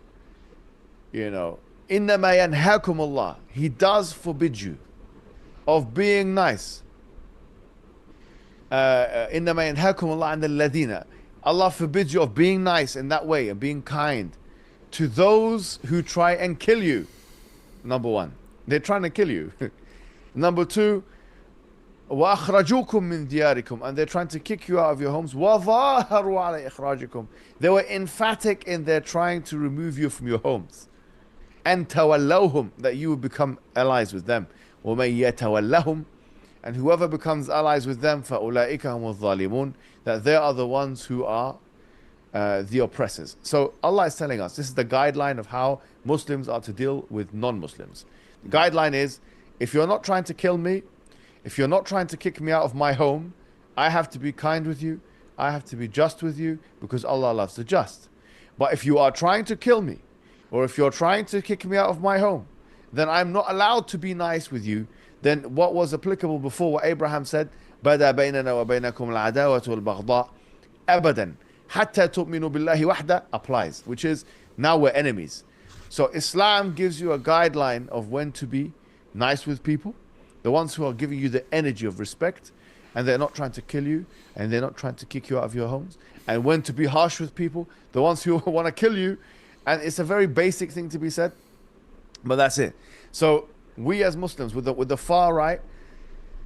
إِنَّمَا يَنْهَاكُمُ Allah. He does forbid you of being nice. إِنَّمَا يَنْهَاكُمُ اللَّهُ عَنِ الَّذِينَ. Allah forbids you of being nice in that way and being kind to those who try and kill you. Number one, they're trying to kill you. Number two, وَأَخْرَجُوكُم مِّن دِيَارِكُمْ. And they're trying to kick you out of your homes. وَظَاهَرُوا عَلَى إِخْرَاجِكُمْ. They were emphatic in their trying to remove you from your homes. And تَوَلَّوْهُمْ. That you would become allies with them. وَمَن يَتَوَلَّهُمْ. and whoever becomes allies with them, فَأُولَٰئِكَ هُمُ الظَّالِمُونَ, that they are the ones who are the oppressors. So Allah is telling us, this is the guideline of how Muslims are to deal with non-Muslims. The guideline is, if you're not trying to kill me, if you're not trying to kick me out of my home, I have to be kind with you, I have to be just with you, because Allah loves the just. But if you are trying to kill me, or if you're trying to kick me out of my home, then I'm not allowed to be nice with you. Then what was applicable before, what Abraham said, بَدَا بَيْنَنَا وَبَيْنَكُمْ الْعَدَاوَةُ وَالْبَغْضَاءُ أَبَدًا حَتَّى تُؤْمِنُوا بِاللَّهِ وَحْدَهُ applies, which is now we're enemies. So Islam gives you a guideline of when to be nice with people, the ones who are giving you the energy of respect, and they're not trying to kill you, and they're not trying to kick you out of your homes, and when to be harsh with people, the ones who want to kill you. And it's a very basic thing to be said, but that's it. So we as Muslims, with the far right,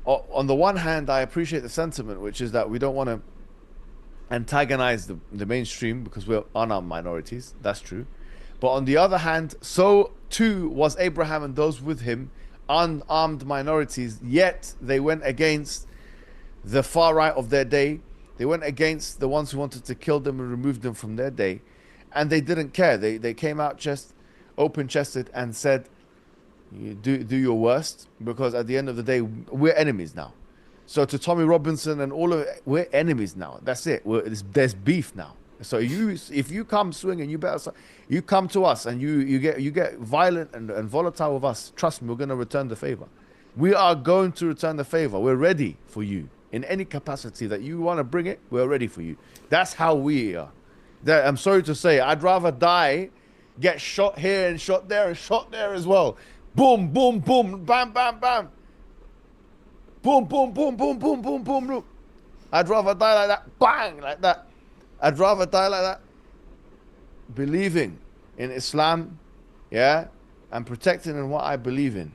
on the one hand, I appreciate the sentiment, which is that we don't want to antagonize the mainstream because we're unarmed minorities. That's true. But on the other hand, so too was Abraham and those with him, unarmed minorities, yet they went against the far right of their day. They went against the ones who wanted to kill them and remove them from their day. And they didn't care. They came out just open-chested and said, you do your worst, because at the end of the day, we're enemies now. So to Tommy Robinson and all of it, we're enemies now. That's it. There's beef now. So if you come swing and you come to us and you get violent and volatile with us, trust me, we're going to return the favor. We are going to return the favor. We're ready for you. In any capacity that you want to bring it, we're ready for you. That's how we are. I'm sorry to say, I'd rather die, get shot here and shot there and shot there as well. Boom, boom, boom, bam, bam, bam. Boom, boom, boom, boom, boom, boom, boom, boom. I'd rather die like that, bang, like that. I'd rather die like that. Believing in Islam, yeah, and protecting in what I believe in,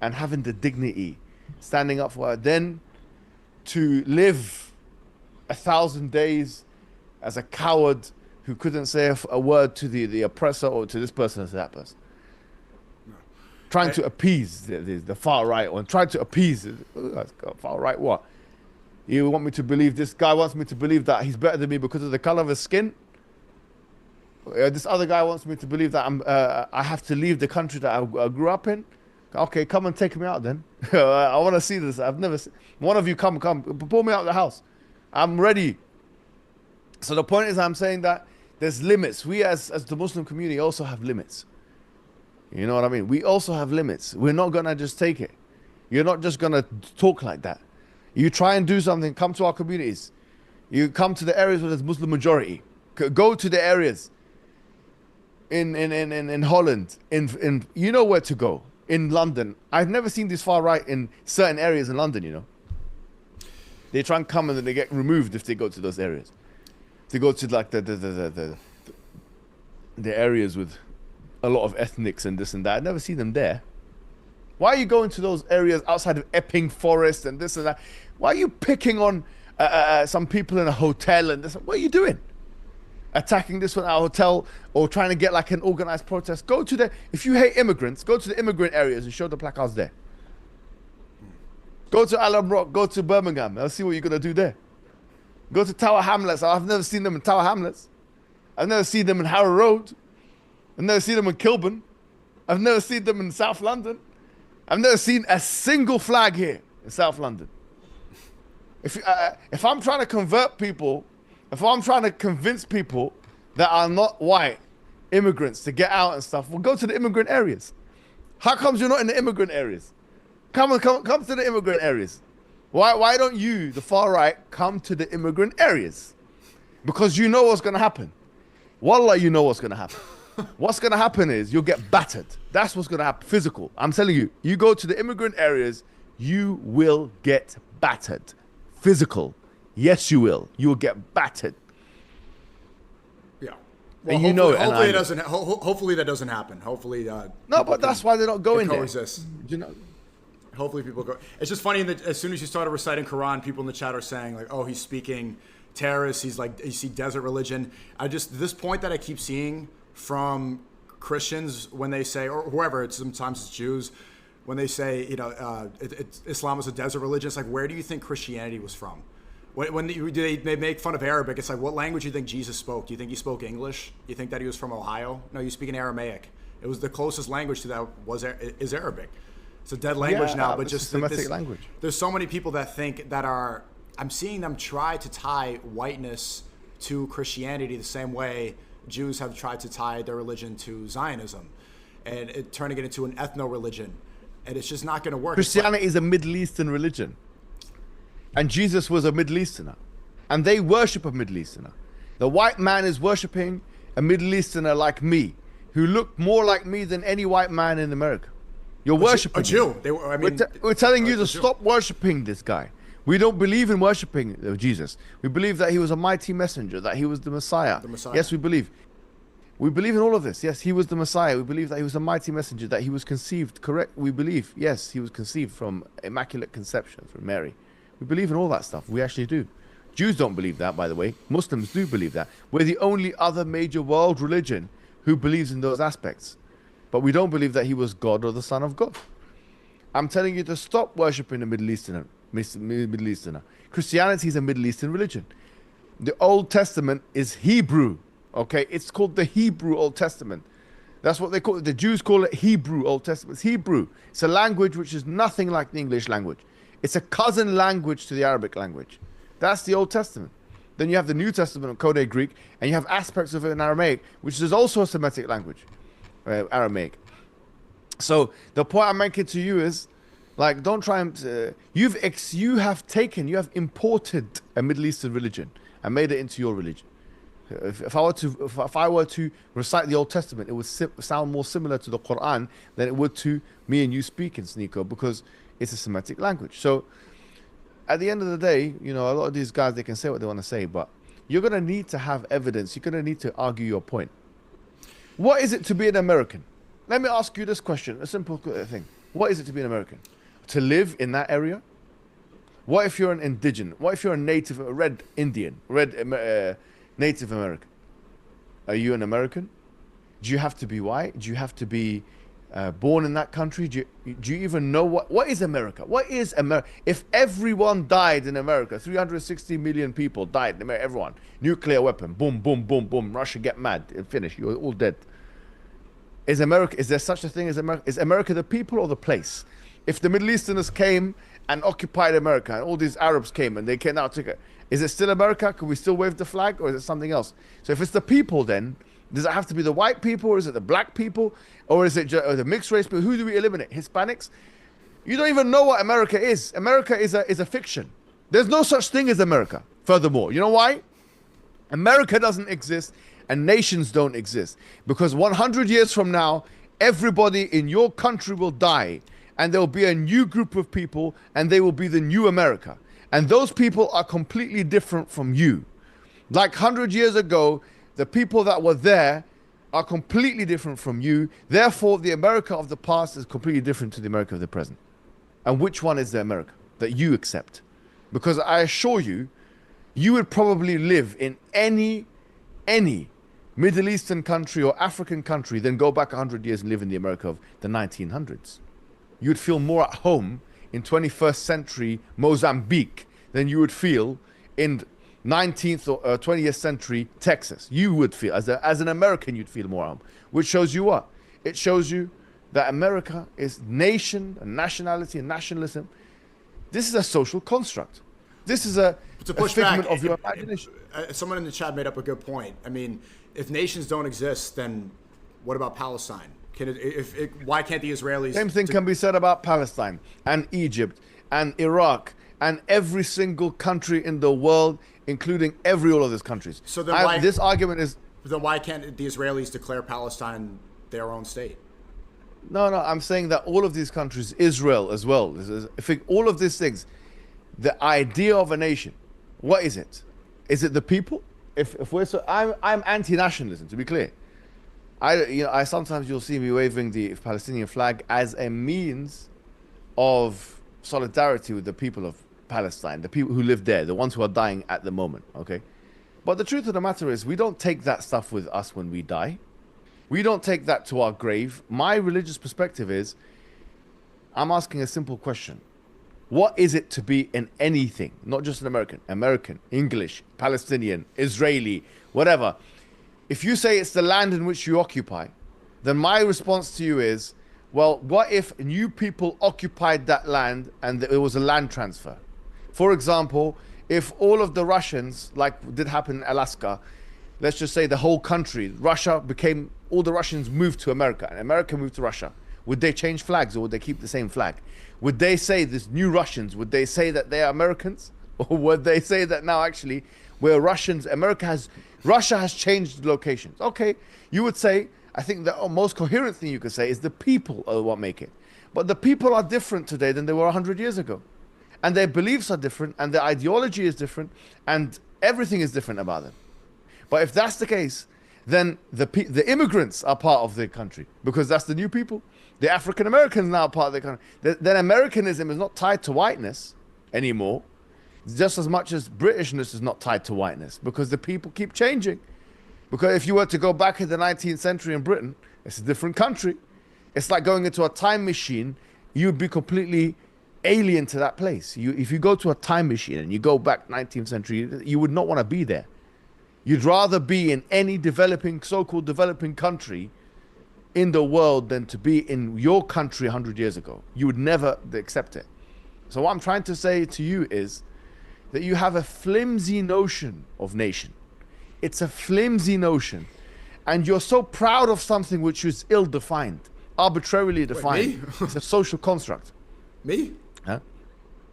and having the dignity, standing up for it, then to live 1,000 days as a coward who couldn't say a word to the oppressor or to this person or to that person. No. Trying to appease the far right, or trying to appease far right what? You want me to believe, this guy wants me to believe that he's better than me because of the color of his skin? This other guy wants me to believe that I have to leave the country that I grew up in? Okay, come and take me out then. I want to see this. I've never seen. One of you come, pull me out of the house. I'm ready. So the point is, I'm saying that there's limits. We as the Muslim community also have limits. You know what I mean? We also have limits. We're not going to just take it. You're not just going to talk like that. You try and do something, come to our communities. You come to the areas where there's Muslim majority. Go to the areas in Holland, in you know where to go. In London. I've never seen this far right in certain areas in London, you know. They try and come and then they get removed if they go to those areas. They go to like the areas with a lot of ethnics and this and that. I've never seen them there. Why are you going to those areas outside of Epping Forest and this and that? Why are you picking on some people in a hotel and this? What are you doing? Attacking this one at a hotel or trying to get like an organized protest? Go to the, if you hate immigrants, go to the immigrant areas and show the placards there. Go to Alum Rock, go to Birmingham. I'll see what you're going to do there. Go to Tower Hamlets. I've never seen them in Tower Hamlets. I've never seen them in Harrow Road. I've never seen them in Kilburn. I've never seen them in South London. I've never seen a single flag here in South London. If I'm trying to convert people, if I'm trying to convince people that are not white immigrants to get out and stuff, well, go to the immigrant areas. How comes you're not in the immigrant areas? Come to the immigrant areas. Why don't you, the far right, come to the immigrant areas? Because you know what's going to happen. Wallah, you know what's going to happen. What's going to happen is you'll get battered. That's what's going to happen. Physical. I'm telling you, you go to the immigrant areas, you will get battered. Physical. Yes, you will. You will get battered. Yeah. Well, and you know it. Hopefully, hopefully that doesn't happen. Hopefully, no, but that's why they're not going there. Coexist. You know. Hopefully, people go. It's just funny that as soon as you started reciting Quran, people in the chat are saying like, "Oh, he's speaking terrorist. He's like, you see desert religion." This point that I keep seeing from Christians when they say, or whoever, sometimes it's Jews, when they say, Islam is a desert religion. It's like, where do you think Christianity was from? When they make fun of Arabic, it's like, what language do you think Jesus spoke? Do you think he spoke English? You think that he was from Ohio? No, you speak in Aramaic. It was the closest language to that is Arabic. It's a dead language now, but just Semitic language. There's so many people that think that I'm seeing them try to tie whiteness to Christianity the same way Jews have tried to tie their religion to Zionism, and turning it into an ethno-religion. And it's just not going to work. Christianity is a Middle Eastern religion. And Jesus was a Middle Easterner. And they worship a Middle Easterner. The white man is worshipping a Middle Easterner like me, who looked more like me than any white man in America. You're worshipping a Jew. We're telling you to stop worshipping this guy. We don't believe in worshipping Jesus. We believe that he was a mighty messenger, that he was the Messiah. Yes, we believe. We believe in all of this. Yes, he was the Messiah. We believe that he was a mighty messenger, that he was conceived. Correct. We believe, yes, he was conceived from immaculate conception from Mary. We believe in all that stuff. We actually do. Jews don't believe that, by the way. Muslims do believe that. We're the only other major world religion who believes in those aspects. But we don't believe that he was God or the Son of God. I'm telling you to stop worshipping the Middle Easterner. Christianity is a Middle Eastern religion. The Old Testament is Hebrew. Okay, it's called the Hebrew Old Testament. That's what they call it. The Jews call it Hebrew Old Testament. It's Hebrew. It's a language which is nothing like the English language. It's a cousin language to the Arabic language. That's the Old Testament. Then you have the New Testament of Koine Greek, and you have aspects of it in Aramaic, which is also a Semitic language, Aramaic. So the point I'm making to you is, like, don't try and you have imported a Middle Eastern religion and made it into your religion. If I were to recite the Old Testament, it would sound more similar to the Quran than it would to me and you speaking, SNEAKO, because it's a Semitic language. So at the end of the day, a lot of these guys, they can say what they want to say, but you're going to need to have evidence. You're going to need to argue your point. What is it to be an American? Let me ask you this question, a simple thing. What is it to be an American? To live in that area? What if you're an indigenous? What if you're a native, a red Indian, Native American? Are you an American? Do you have to be white? Do you have to be born in that country? Do you even know what is America? What is America? If everyone died in America, 360 million people died in America, everyone, nuclear weapon, boom, boom, boom, boom, Russia get mad and finish, you're all dead. Is there such a thing as America? Is America the people or the place? If the Middle Easterners came and occupied America, and all these Arabs came and they came out, is it still America? Can we still wave the flag, or is it something else? So if it's the people, then does it have to be the white people, or is it the black people, or is it the mixed race people? Who do we eliminate? Hispanics? You don't even know what America is. America is a fiction. There's no such thing as America. Furthermore, you know why? America doesn't exist, and nations don't exist, because 100 years from now, everybody in your country will die, and there will be a new group of people, and they will be the new America. And those people are completely different from you. Like 100 years ago, the people that were there are completely different from you. Therefore, the America of the past is completely different to the America of the present. And which one is the America that you accept? Because I assure you, you would probably live in any Middle Eastern country or African country than go back 100 years and live in the America of the 1900s. You'd feel more at home in 21st century Mozambique than you would feel in 19th or 20th century Texas. You would feel, as an American, you'd feel more at home. Which shows you what? It shows you that America is nation and nationality and nationalism. This is a social construct. This is a figment of your imagination. Someone in the chat made up a good point. I mean, if nations don't exist, then what about Palestine? Why can't the Israelis... Same thing can be said about Palestine and Egypt and Iraq and every single country in the world, including all of these countries. So then this argument is... Then why can't the Israelis declare Palestine their own state? No, I'm saying that all of these countries, Israel as well, all of these things, the idea of a nation, what is it? Is it the people? If we're I'm anti-nationalism, to be clear. I sometimes you'll see me waving the Palestinian flag as a means of solidarity with the people of Palestine, the people who live there, the ones who are dying at the moment, okay? But the truth of the matter is, we don't take that stuff with us when we die. We don't take that to our grave. My religious perspective is, I'm asking a simple question. What is it to be an anything, not just an American? American, English, Palestinian, Israeli, whatever. If you say it's the land in which you occupy, then my response to you is, well, what if new people occupied that land and it was a land transfer? For example, if all of the Russians, like did happen in Alaska, let's just say the whole country, Russia became, all the Russians moved to America and America moved to Russia. Would they change flags or would they keep the same flag? Would they say this new Russians, would they say that they are Americans? Or would they say that now actually we're Russians, Russia has changed locations? Okay, you would say, I think the most coherent thing you could say is the people are what make it. But the people are different today than they were 100 years ago. And their beliefs are different and their ideology is different and everything is different about them. But if that's the case, then the immigrants are part of the country because that's the new people. The African Americans now are part of the country. Then Americanism is not tied to whiteness anymore, just as much as Britishness is not tied to whiteness because the people keep changing. Because if you were to go back in the 19th century in Britain, it's a different country. It's like going into a time machine. You'd be completely alien to that place. If you go to a time machine and you go back 19th century, you would not want to be there. You'd rather be in any developing, so-called developing country in the world than to be in your country 100 years ago. You would never accept it. So what I'm trying to say to you is that you have a flimsy notion of nation. It's a flimsy notion. And you're so proud of something which is ill-defined, arbitrarily defined. Wait, me? It's a social construct. Me? Huh?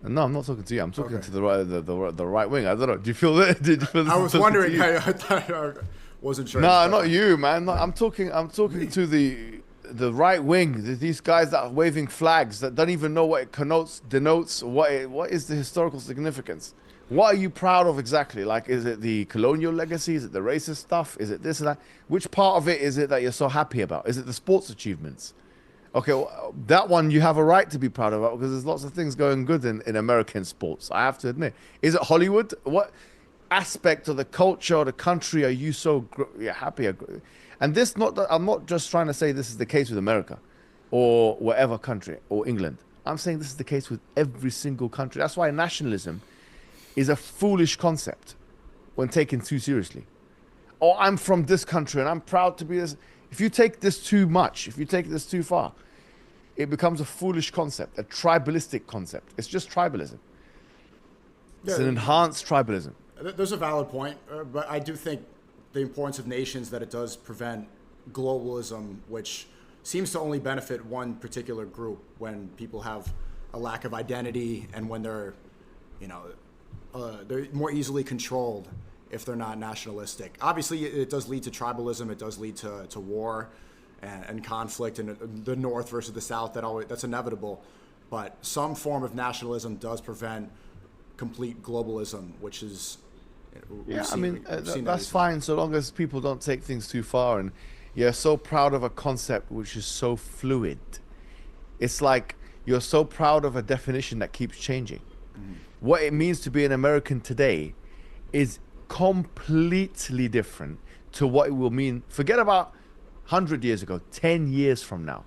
No, I'm not talking to you. I'm talking to the right wing. I don't know. Do you feel that? Did you feel this? I was wondering. I thought I wasn't sure. No, not you, man. No, I'm talking to the right wing. These guys that are waving flags that don't even know what it denotes. What is the historical significance? What are you proud of exactly? Like, is it the colonial legacy? Is it the racist stuff? Is it this and that? Which part of it is it that you're so happy about? Is it the sports achievements? Okay, well, that one you have a right to be proud of because there's lots of things going good in American sports, I have to admit. Is it Hollywood? What aspect of the culture or the country are you so happy? And this, I'm not just trying to say this is the case with America or whatever country or England. I'm saying this is the case with every single country. That's why nationalism is a foolish concept when taken too seriously. Oh, I'm from this country and I'm proud to be this. If you take this too much, if you take this too far, it becomes a foolish concept, a tribalistic concept. It's just tribalism. It's an enhanced tribalism. There's a valid point, but I do think the importance of nations that it does prevent globalism, which seems to only benefit one particular group when people have a lack of identity and when they're more easily controlled if they're not nationalistic. Obviously, it does lead to tribalism. It does lead to war and conflict in the North versus the South. That's inevitable. But some form of nationalism does prevent complete globalism, which is... that's fine so long as people don't take things too far and you're so proud of a concept which is so fluid. It's like you're so proud of a definition that keeps changing. What it means to be an American today is completely different to what it will mean. Forget about 100 years ago, 10 years from now.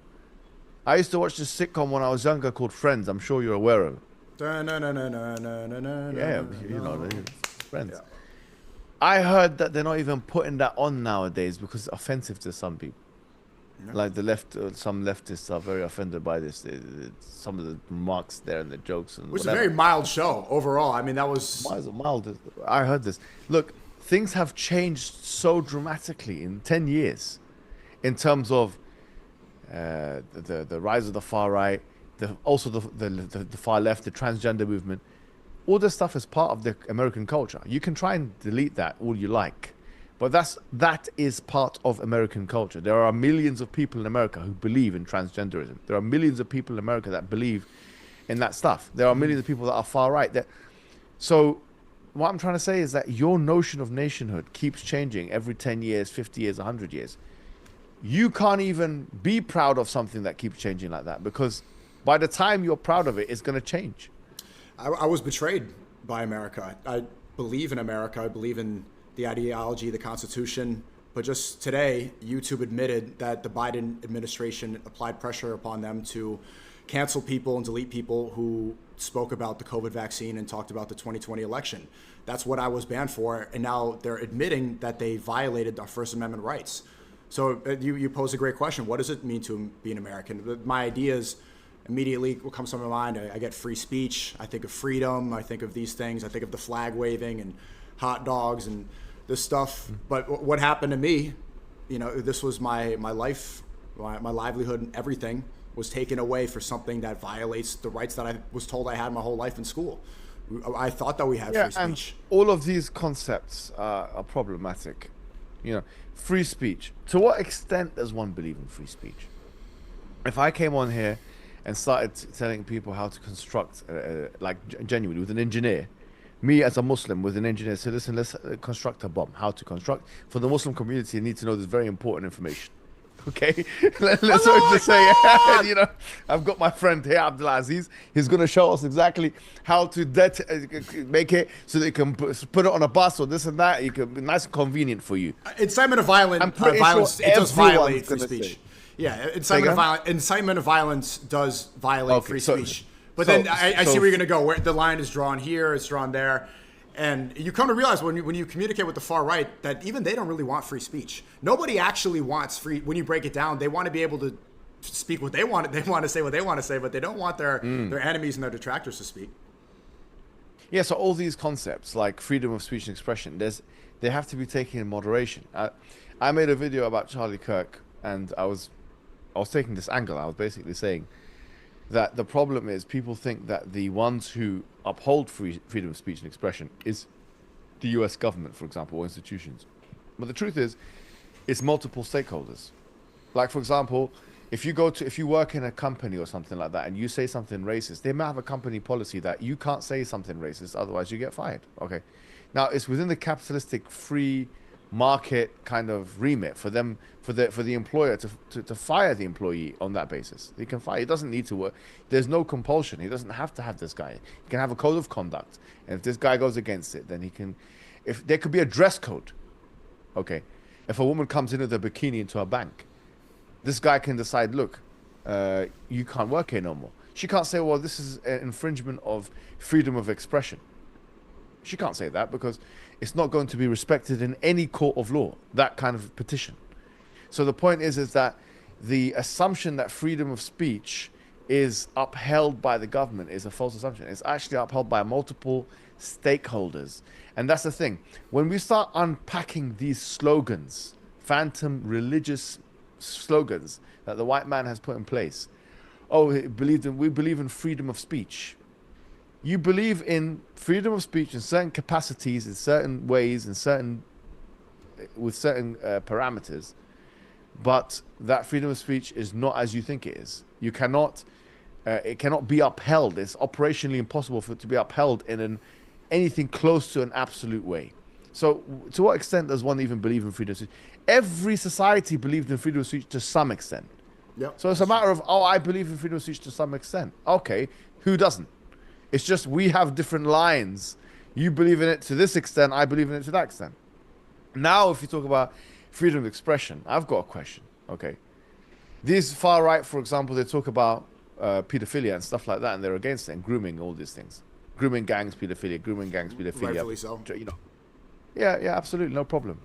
I used to watch this sitcom when I was younger called Friends. I'm sure you're aware of it. Yeah, Friends. Yeah. I heard that they're not even putting that on nowadays because it's offensive to some people. No. Like the left, some leftists are very offended by this. Some of the remarks there and the jokes and which is a very mild show overall. I mean, that was mild. I heard this. Look, things have changed so dramatically in 10 years, in terms of the rise of the far right, also the far left, the transgender movement. All this stuff is part of the American culture. You can try and delete that all you like. But that is part of American culture. There are millions of people in America who believe in transgenderism. There are millions of people in America that believe in that stuff. There are millions of people that are far right. So what I'm trying to say is that your notion of nationhood keeps changing every 10 years, 50 years, 100 years. You can't even be proud of something that keeps changing like that because by the time you're proud of it, it's going to change. I was betrayed by America. I believe in America. I believe in the ideology, the Constitution. But just today, YouTube admitted that the Biden administration applied pressure upon them to cancel people and delete people who spoke about the COVID vaccine and talked about the 2020 election. That's what I was banned for. And now they're admitting that they violated our First Amendment rights. So you pose a great question. What does it mean to be an American? My ideas immediately what comes to my mind. I get free speech. I think of freedom. I think of these things. I think of the flag waving and hot dogs and this stuff. But what happened to me, this was my life, my livelihood, and everything was taken away for something that violates the rights that I was told I had my whole life in school. I thought that we had free speech. And all of these concepts are problematic. Free speech. To what extent does one believe in free speech? If I came on here and started telling people how to construct, genuinely, with an engineer, me as a Muslim with an engineer, say, listen, let's construct a bomb. How to construct? For the Muslim community, you need to know this very important information. Okay, let's just say, I've got my friend here, Abdulaziz. He's going to show us exactly how to make it so that you can put it on a bus or this and that. You can be nice and convenient for you. Incitement of violence, it does violate free speech. Yeah, incitement of violence does violate free speech. But then I see where you're going to go. Where the line is drawn here, it's drawn there. And you come to realize when you communicate with the far right that even they don't really want free speech. Nobody actually wants free. When you break it down, they want to be able to speak what they want. They want to say what they want to say, but they don't want their enemies and their detractors to speak. Yeah, so all these concepts like freedom of speech and expression, they have to be taken in moderation. I made a video about Charlie Kirk, and I was taking this angle. I was basically saying that the problem is people think that the ones who uphold freedom of speech and expression is the US government, for example, or institutions. But the truth is, it's multiple stakeholders. Like, for example, if you work in a company or something like that and you say something racist, they might have a company policy that you can't say something racist, otherwise you get fired. Okay. Now, it's within the capitalistic free market kind of remit for them, for the employer to fire the employee on that basis. He can fire. He doesn't need to work. There's no compulsion. He doesn't have to have this guy. He can have a code of conduct, and if this guy goes against it, then he can. If there could be a dress code, okay. If a woman comes in with a bikini into a bank, this guy can decide, look, you can't work here no more. She can't say, well, this is an infringement of freedom of expression. She can't say that because it's not going to be respected in any court of law, that kind of petition. So the point is that the assumption that freedom of speech is upheld by the government is a false assumption. It's actually upheld by multiple stakeholders. And that's the thing. When we start unpacking these slogans, phantom religious slogans that the white man has put in place, we believe in freedom of speech. You believe in freedom of speech in certain capacities, in certain ways, with certain parameters, but that freedom of speech is not as you think it is. You cannot, it cannot be upheld. It's operationally impossible for it to be upheld in anything close to an absolute way. So, to what extent does one even believe in freedom of speech? Every society believed in freedom of speech to some extent. Yep. So it's a matter of, I believe in freedom of speech to some extent. Okay, who doesn't? It's just we have different lines. You believe in it to this extent, I believe in it to that extent. Now, if you talk about freedom of expression, I've got a question. Okay. These far right, for example, they talk about pedophilia and stuff like that, and they're against it, and grooming, all these things. Grooming gangs, pedophilia, Rightfully so. Yeah, absolutely, no problem.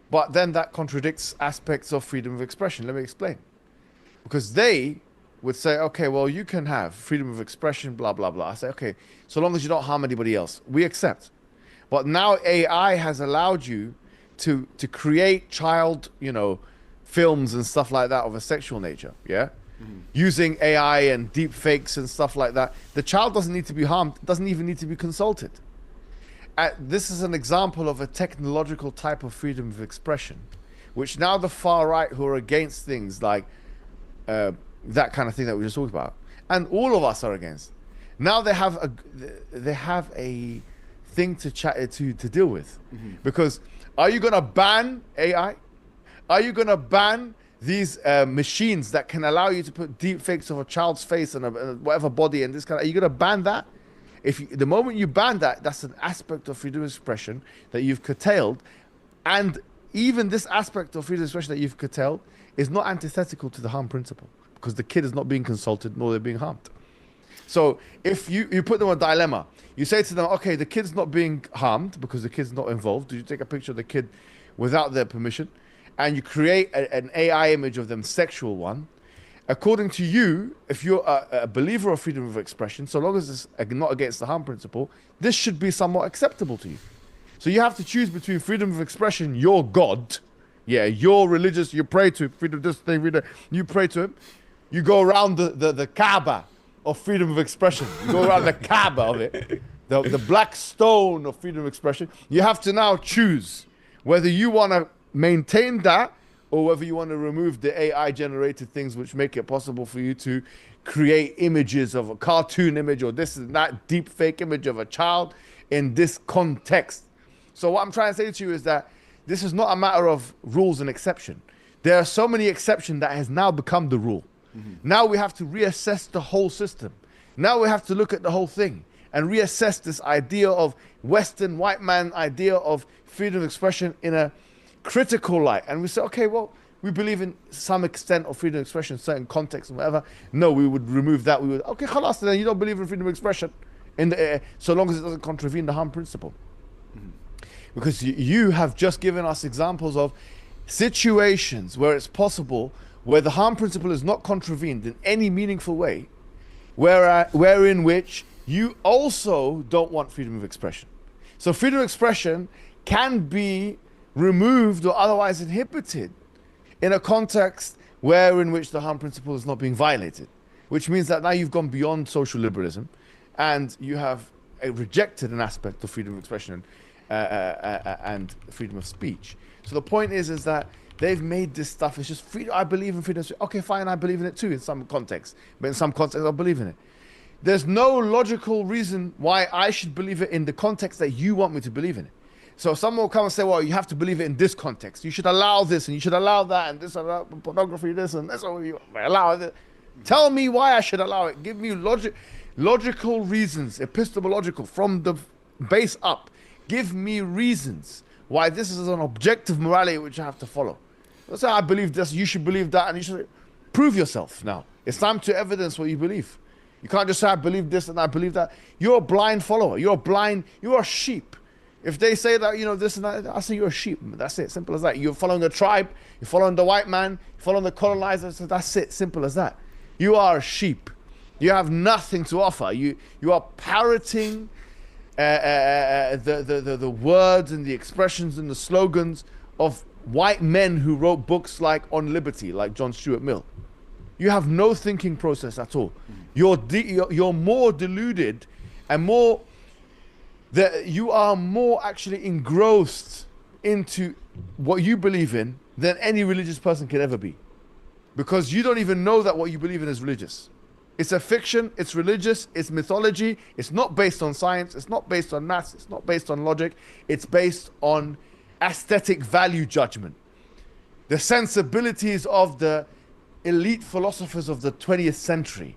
But then that contradicts aspects of freedom of expression. Let me explain. Because they would say, okay, well, you can have freedom of expression, blah, blah, blah. I say, okay, so long as you don't harm anybody else, we accept. But now AI has allowed you to create child, films and stuff like that of a sexual nature, yeah? Mm-hmm. Using AI and deep fakes and stuff like that. The child doesn't need to be harmed, doesn't even need to be consulted. This is an example of a technological type of freedom of expression, which now the far right who are against things like that kind of thing that we just talked about, and all of us are against. Now they have a thing to deal with, because are you going to ban AI? Are you going to ban these machines that can allow you to put deep fakes of a child's face and whatever body and this kind of? Are you going to ban that? The moment you ban that, that's an aspect of freedom of expression that you've curtailed, and even this aspect of freedom of expression that you've curtailed is not antithetical to the harm principle, because the kid is not being consulted nor they're being harmed. So if you put them in a dilemma, you say to them, okay, the kid's not being harmed because the kid's not involved. You take a picture of the kid without their permission, and you create an AI image of them, sexual one. According to you, if you're a believer of freedom of expression, so long as it's not against the harm principle, this should be somewhat acceptable to you. So you have to choose between freedom of expression, your God, yeah, you're religious, you pray to freedom, this thing, freedom, you pray to him. You go around the Kaaba of freedom of expression. You go around the Kaaba of it, the black stone of freedom of expression. You have to now choose whether you want to maintain that or whether you want to remove the AI generated things which make it possible for you to create images of a cartoon image or this and that deep fake image of a child in this context. So what I'm trying to say to you is that this is not a matter of rules and exception. There are so many exceptions that has now become the rule. Now we have to reassess the whole system. Now we have to look at the whole thing and reassess this idea of Western white man idea of freedom of expression in a critical light. And we say, okay, well, we believe in some extent of freedom of expression, certain context and whatever. No, we would remove that. We would, okay, khalas, then you don't believe in freedom of expression so long as it doesn't contravene the harm principle. Because you have just given us examples of situations where it's possible, where the harm principle is not contravened in any meaningful way, wherein which you also don't want freedom of expression. So freedom of expression can be removed or otherwise inhibited in a context wherein which the harm principle is not being violated, which means that now you've gone beyond social liberalism and you have rejected an aspect of freedom of expression and freedom of speech. So the point is that they've made this stuff, it's just freedom. I believe in freedom of speech. Okay, fine, I believe in it too in some context, but in some context I believe in it. There's no logical reason why I should believe it in the context that you want me to believe in it. So someone will come and say, well, you have to believe it in this context. You should allow this and you should allow that and this and that, pornography, this and that's what you allow it. Tell me why I should allow it. Give me logical reasons, epistemological, from the base up. Give me reasons why this is an objective morality which I have to follow. Don't say, I believe this, you should believe that, and you should prove yourself now. It's time to evidence what you believe. You can't just say, I believe this and I believe that. You're a blind follower. You're a sheep. If they say that, this and that, I say you're a sheep. That's it, simple as that. You're following a tribe, you're following the white man, you're following the colonizer, so that's it, simple as that. You are a sheep. You have nothing to offer. You are parroting the words and the expressions and the slogans of white men who wrote books like On Liberty, like John Stuart Mill. You have no thinking process at all. You're more deluded and more that you are more actually engrossed into what you believe in than any religious person can ever be, because you don't even know that what you believe in is religious. It's a fiction, it's religious, it's mythology, it's not based on science, it's not based on maths, it's not based on logic, it's based on aesthetic value judgment. The sensibilities of the elite philosophers of the 20th century.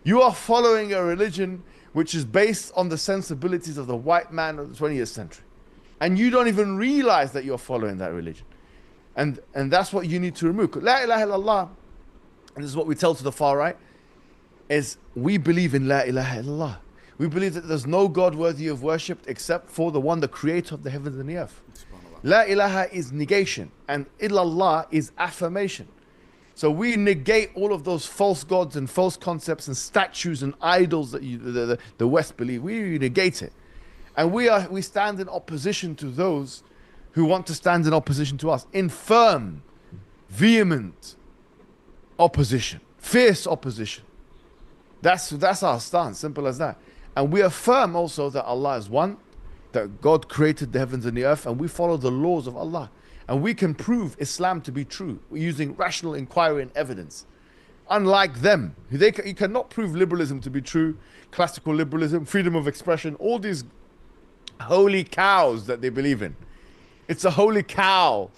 You are following a religion which is based on the sensibilities of the white man of the 20th century. And you don't even realize that you're following that religion. And that's what you need to remove. La ilaha illallah, and this is what we tell to the far right, is we believe in La ilaha illallah. We believe that there's no God worthy of worship except for the one, the creator of the heavens and the earth. La ilaha is negation, and illallah is affirmation. So we negate all of those false gods and false concepts and statues and idols that the West believe. We negate it. And we stand in opposition to those who want to stand in opposition to us. In firm, vehement opposition, fierce opposition. That's our stance, simple as that. And we affirm also that Allah is one, that God created the heavens and the earth, and we follow the laws of Allah. And we can prove Islam to be true using rational inquiry and evidence. Unlike them, you cannot prove liberalism to be true, classical liberalism, freedom of expression, all these holy cows that they believe in. It's a holy cow.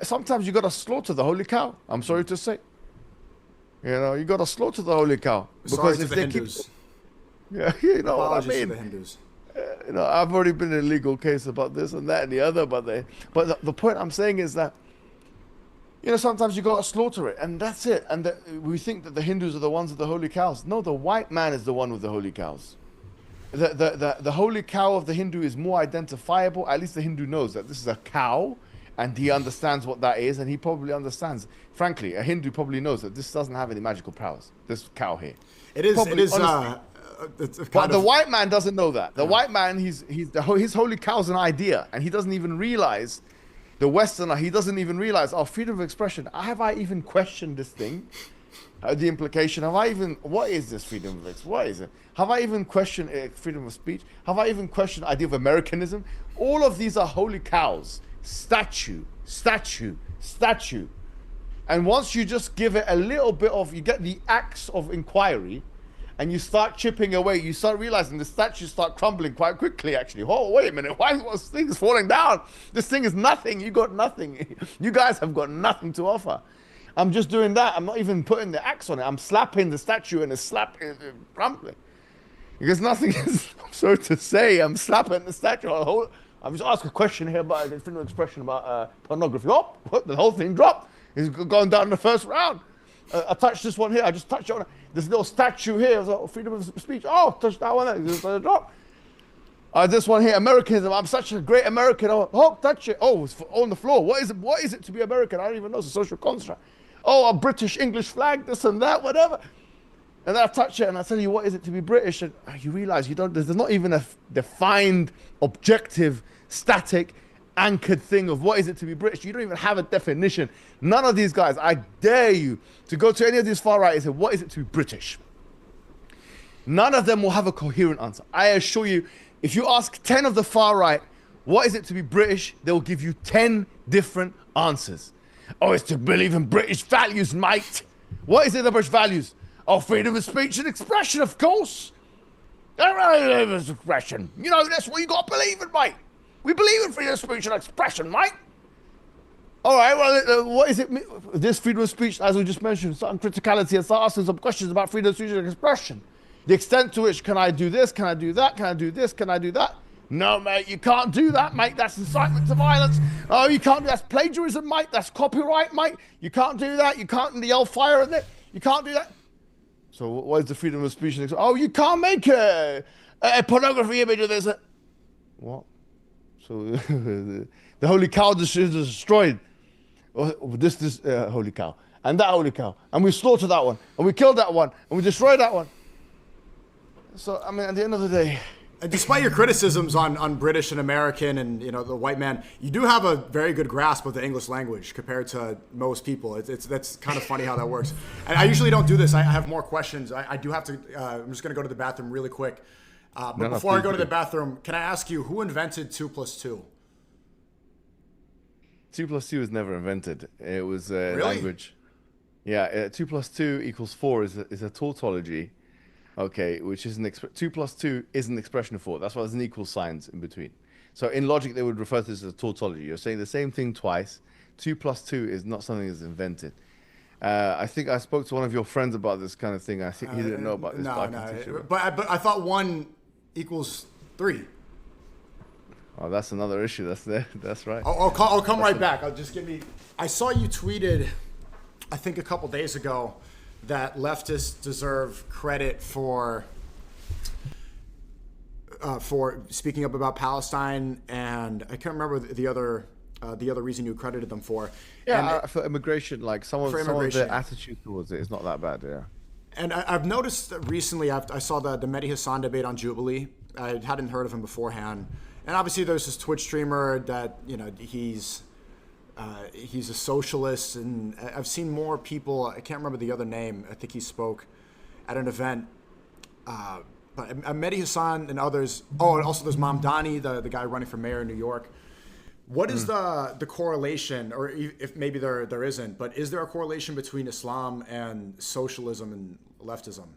Sometimes you got to slaughter the holy cow. I'm sorry to say. You got to slaughter the holy cow. Because if they keep... Yeah, you know what I mean? To the Hindus. I've already been in a legal case about this and that and the other, but the point I'm saying is that You know, sometimes you got to slaughter it, and that's it. And we think that the Hindus are the ones with the holy cows. No, the white man is the one with the holy cows. The holy cow of the Hindu is more identifiable. At least the Hindu knows that this is a cow, and he understands what that is, and he probably understands. Frankly, a Hindu probably knows that this doesn't have any magical powers. This cow here. It is. Probably, It is. But the white man doesn't know that. The white man, his holy cow's an idea, and he doesn't even realize. The Westerner, he doesn't even realize, oh, freedom of expression. Have I even questioned this thing? The implication, what is this freedom of expression? What is it? Have I even questioned freedom of speech? Have I even questioned the idea of Americanism? All of these are holy cows. Statue. And once you just give it a little bit of, you get the axe of inquiry, and you start chipping away, you start realizing the statues start crumbling quite quickly, actually. Oh, wait a minute, why is this thing falling down? This thing is nothing, you got nothing. You guys have got nothing to offer. I'm just doing that, I'm not even putting the axe on it. I'm slapping the statue and it's crumbling. Because nothing is, so to say, I'm slapping the statue. I'm just asking a question here about freedom of expression about pornography. Oh, the whole thing dropped. It's going down in the first round. I touched this one here, I just touched it on this little statue here, freedom of speech. Oh, touch that one there, drop. This one here, Americanism. I'm such a great American. Oh, touch it. Oh, it's on the floor. What is it to be American? I don't even know. It's a social construct. Oh, a British English flag, this and that, whatever. And then I touch it and I tell you, what is it to be British? And you realize there's not even a defined, objective, static, anchored thing of what is it to be British. You don't even have a definition. None of these guys, I dare you to go to any of these far right and say, what is it to be British? None of them will have a coherent answer. I assure you, if you ask 10 of the far right, what is it to be British? They'll give you 10 different answers. Oh, it's to believe in British values, mate. What is it, the British values? Oh, freedom of speech and expression, of course. Freedom of expression. You know, that's what you got to believe in, mate. We believe in freedom of speech and expression, mate. All right, well, what is it? This freedom of speech, as we just mentioned, certain criticality, and start asking some questions about freedom of speech and expression. The extent to which, can I do this? Can I do that? Can I do this? Can I do that? No, mate, you can't do that, mate. That's incitement to violence. Oh, you can't do that's plagiarism, mate. That's copyright, mate. You can't do that. You can't yell fire at it. You can't do that. So what is the freedom of speech? Oh, you can't make a pornography image of this. What? So the holy cow is destroyed. This holy cow. And that holy cow. And we slaughtered that one. And we killed that one. And we destroyed that one. So, I mean, at the end of the day... And despite your criticisms on British and American and, you know, the white man, you do have a very good grasp of the English language compared to most people. That's kind of funny how that works. And I usually don't do this. I have more questions. I do have to... I'm just going to go to the bathroom really quick. But before I go to the bathroom, can I ask you, who invented 2 plus 2? 2 plus 2 was never invented. It was Really? language. Yeah, 2 plus 2 equals 4 is a tautology. Okay, which is 2 plus 2 is an expression of 4. That's why there's an equal signs in between. So in logic, they would refer to this as a tautology. You're saying the same thing twice. 2 plus 2 is not something that's invented. I think I spoke to one of your friends about this kind of thing. I think he didn't know about this. No. But I thought 1 equals 3. Oh, that's another issue. That's right. I'll come right back. I saw you tweeted, I think a couple days ago, that leftists deserve credit for speaking up about Palestine, and I can't remember the other reason you credited them for. Yeah, for immigration, like some of their attitude towards it is not that bad. Yeah. And I've noticed that recently, I saw the Mehdi Hassan debate on Jubilee. I hadn't heard of him beforehand, and obviously there's this Twitch streamer that, you know, he's a socialist, and I've seen more people. I can't remember the other name. I think he spoke at an event. But Mehdi Hassan and others. Oh, and also there's Mamdani, the guy running for mayor in New York. What is the correlation, or if maybe there isn't, but is there a correlation between Islam and socialism and leftism?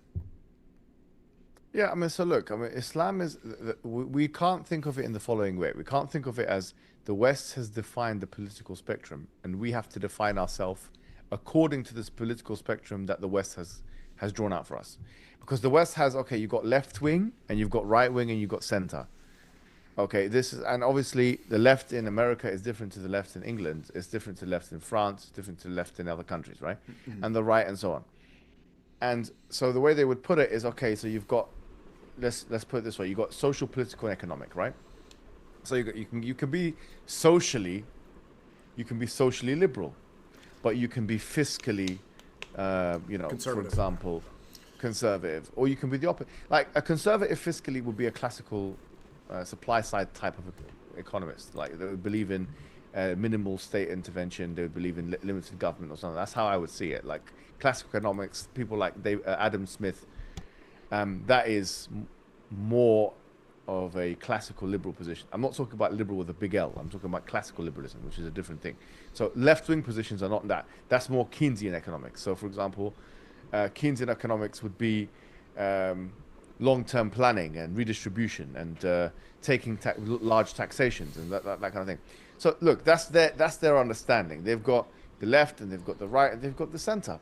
Yeah, I mean, so look, I mean, Islam is, we can't think of it in the following way. We can't think of it as the West has defined the political spectrum, and we have to define ourselves according to this political spectrum that the West has drawn out for us. Because the West has, okay, you've got left wing, and you've got right wing, and you've got center. Okay, this is, and obviously the left in America is different to the left in England. It's different to the left in France. It's different to the left in other countries, right? And the right and so on. And so the way they would put it is, okay, so you've got, let's put it this way: you got social, political, and economic, right? So you can be socially, you can be socially liberal, but you can be fiscally, for example, conservative, or you can be the opposite. Like a conservative fiscally would be a classical supply side type of economist. Like they would believe in minimal state intervention. They would believe in limited government or something. That's how I would see it. Like classical economics, people like Adam Smith. That is more of a classical liberal position. I'm not talking about liberal with a big L. I'm talking about classical liberalism, which is a different thing. So left-wing positions are not that. That's more Keynesian economics. So, for example, Keynesian economics would be long-term planning and redistribution and taking large taxations and that kind of thing. So, look, that's their understanding. They've got the left and they've got the right and they've got the center.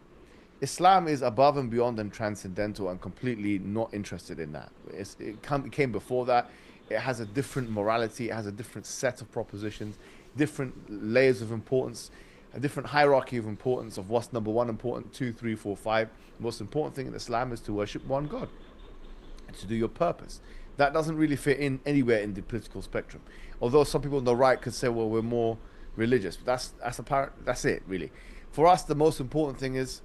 Islam is above and beyond and transcendental and completely not interested in that. It came before that. It has a different morality. It has a different set of propositions, different layers of importance, a different hierarchy of importance of what's number one important, 2, 3, 4, 5. The most important thing in Islam is to worship one God and to do your purpose. That doesn't really fit in anywhere in the political spectrum. Although some people on the right could say, well, we're more religious. But that's it, really. For us, the most important thing is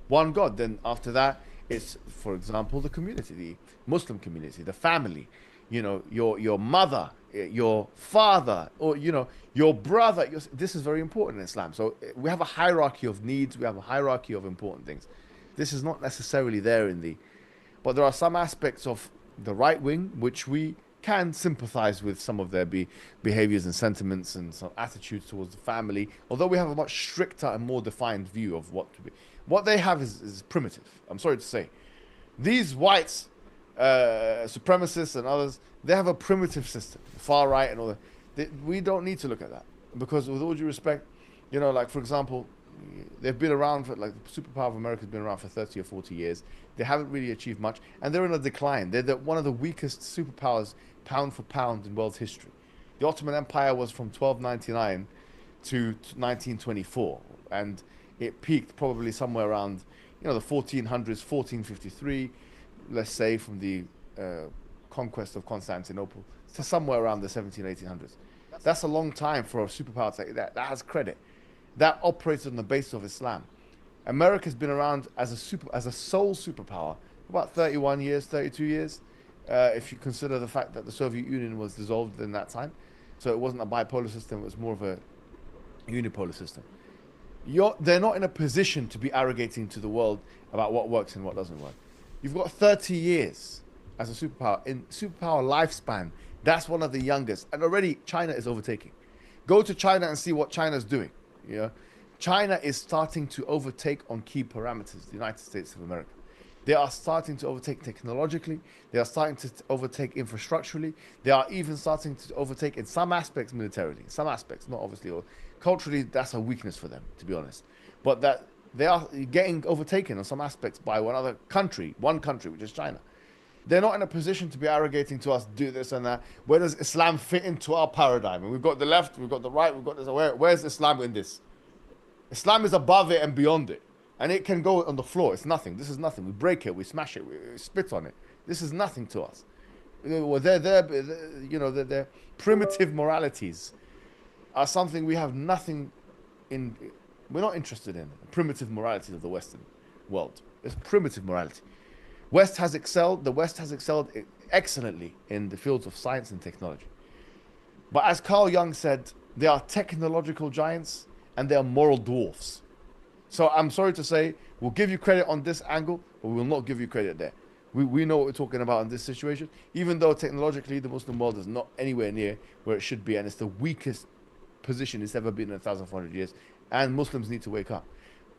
one God. Then after that, it's, for example, the community, the Muslim community, the family. You know, your mother, your father, or your brother. This is very important in Islam. So we have a hierarchy of needs. We have a hierarchy of important things. This is not necessarily there but there are some aspects of the right wing which we can sympathize with some of their behaviors and sentiments and some attitudes towards the family, although we have a much stricter and more defined view of what to be. What they have is primitive. I'm sorry to say. These whites, supremacists and others, they have a primitive system, far right and all that. We don't need to look at that because, with all due respect, like, for example, they've been around for, like, the superpower of America has been around for 30 or 40 years. They haven't really achieved much, and they're in a decline. They're one of the weakest superpowers, pound for pound, in world history. The Ottoman Empire was from 1299 to 1924, and it peaked probably somewhere around, the 1400s, 1453, let's say, from the conquest of Constantinople to somewhere around the 1800s. That's a long time for a superpower to take that. That has credit. That operates on the basis of Islam. America's been around as a sole superpower for about 31 years, 32 years, if you consider the fact that the Soviet Union was dissolved in that time. So it wasn't a bipolar system, it was more of a unipolar system. They're not in a position to be arrogating to the world about what works and what doesn't work. You've got 30 years as a superpower. In superpower lifespan, that's one of the youngest. And already China is overtaking. Go to China and see what China's doing. China is starting to overtake on key parameters, the United States of America. They are starting to overtake technologically. They are starting to overtake infrastructurally. They are even starting to overtake in some aspects militarily. Some aspects, not obviously all. Culturally, that's a weakness for them, to be honest. But that they are getting overtaken on some aspects by one country, which is China. They're not in a position to be arrogating to us, do this and that. Where does Islam fit into our paradigm? And we've got the left, we've got the right, we've got this. Where's Islam in this? Islam is above it and beyond it. And it can go on the floor. It's nothing. This is nothing. We break it, we smash it, we spit on it. This is nothing to us. Their primitive moralities are something we have nothing in. We're not interested in primitive moralities of the Western world. It's primitive morality. The West has excelled excellently in the fields of science and technology. But as Carl Jung said, they are technological giants and they are moral dwarfs. So I'm sorry to say, we'll give you credit on this angle, but we will not give you credit there. We know what we're talking about in this situation, even though technologically the Muslim world is not anywhere near where it should be, and it's the weakest position it's ever been in 1,400 years, and Muslims need to wake up.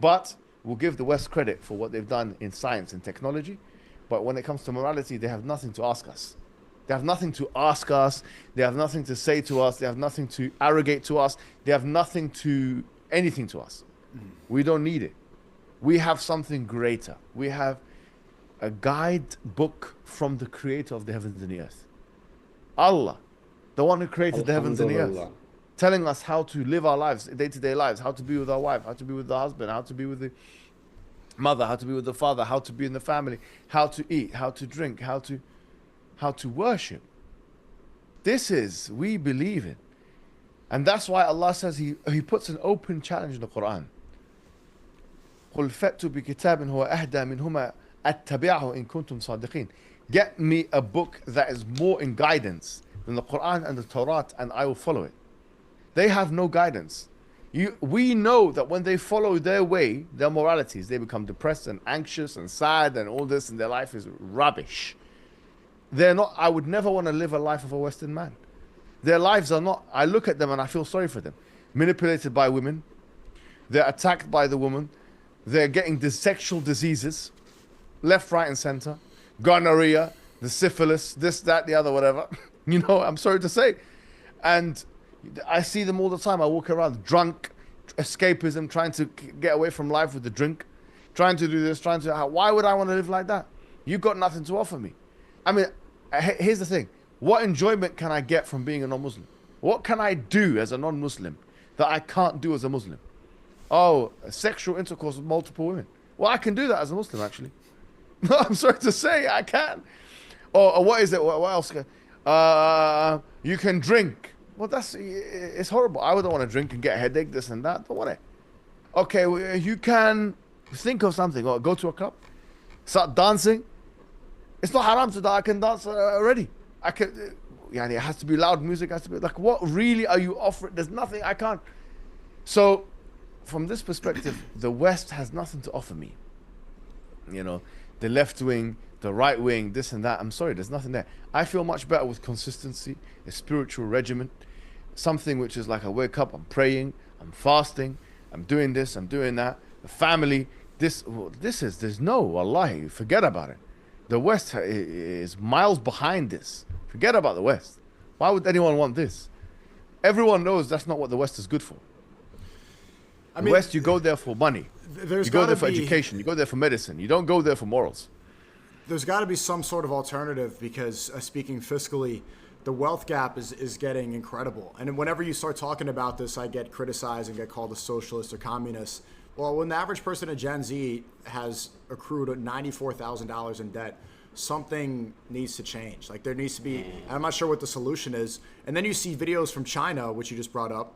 But we'll give the West credit for what they've done in science and technology, but when it comes to morality, they have nothing to ask us. They have nothing to ask us, they have nothing to say to us, they have nothing to arrogate to us, they have nothing to anything to us. We don't need it. We have something greater. We have a guide book from the creator of the heavens and the earth. Allah, the one who created the heavens and the earth, Alhamdulillah. telling us how to live our lives, day-to-day lives, how to be with our wife, how to be with the husband, how to be with the mother, how to be with the father, how to be in the family, how to eat, how to drink, how to worship. This is we believe in. And that's why Allah says He puts an open challenge in the Quran. قُلْ فَأْتُوا بِكِتَابٍ هُوَ أَهْدَى مِنْهُمَا أَتَّبِعْهُ إِن كُنتُمْ صَادِقِينَ. Get me a book that is more in guidance than the Quran and the Torah, and I will follow it. They have no guidance. We know that when they follow their way, their moralities, they become depressed and anxious and sad and all this, and their life is rubbish. They're not, I would never want to live a life of a Western man. Their lives are not, I look at them and I feel sorry for them. Manipulated by women. They're attacked by the woman. They're getting the sexual diseases, left, right, and center. Gonorrhea, the syphilis, this, that, the other, whatever. You know, I'm sorry to say. And I see them all the time. I walk around drunk, escapism, trying to get away from life with the drink, trying to do this, why would I want to live like that? You've got nothing to offer me. I mean, here's the thing. What enjoyment can I get from being a non-Muslim? What can I do as a non-Muslim that I can't do as a Muslim? Oh, sexual intercourse with multiple women. Well, I can do that as a Muslim, actually. I'm sorry to say, I can. Or what is it? What else? You can drink. Well, it's horrible. I wouldn't want to drink and get a headache, this and that. Don't want it. Okay, well, you can think of something. Or go to a club, start dancing. It's not haram to dance. I can dance already. I can. Yeah, it has to be loud music. It has to be like, what really are you offering? There's nothing I can't. So, from this perspective, the West has nothing to offer me. You know, the left wing, the right wing, this and that. I'm sorry, there's nothing there. I feel much better with consistency, a spiritual regimen, something which is like I wake up, I'm praying, I'm fasting, I'm doing this, I'm doing that. The family, there's no, wallahi, forget about it. The West is miles behind this. Forget about the West. Why would anyone want this? Everyone knows that's not what the West is good for. I mean, the West, you go there for money. You go there for education. You go there for medicine. You don't go there for morals. There's got to be some sort of alternative because speaking fiscally, the wealth gap is getting incredible. And whenever you start talking about this, I get criticized and get called a socialist or communist. Well, when the average person at Gen Z has accrued $94,000 in debt, something needs to change. Like there needs to be, I'm not sure what the solution is. And then you see videos from China, which you just brought up.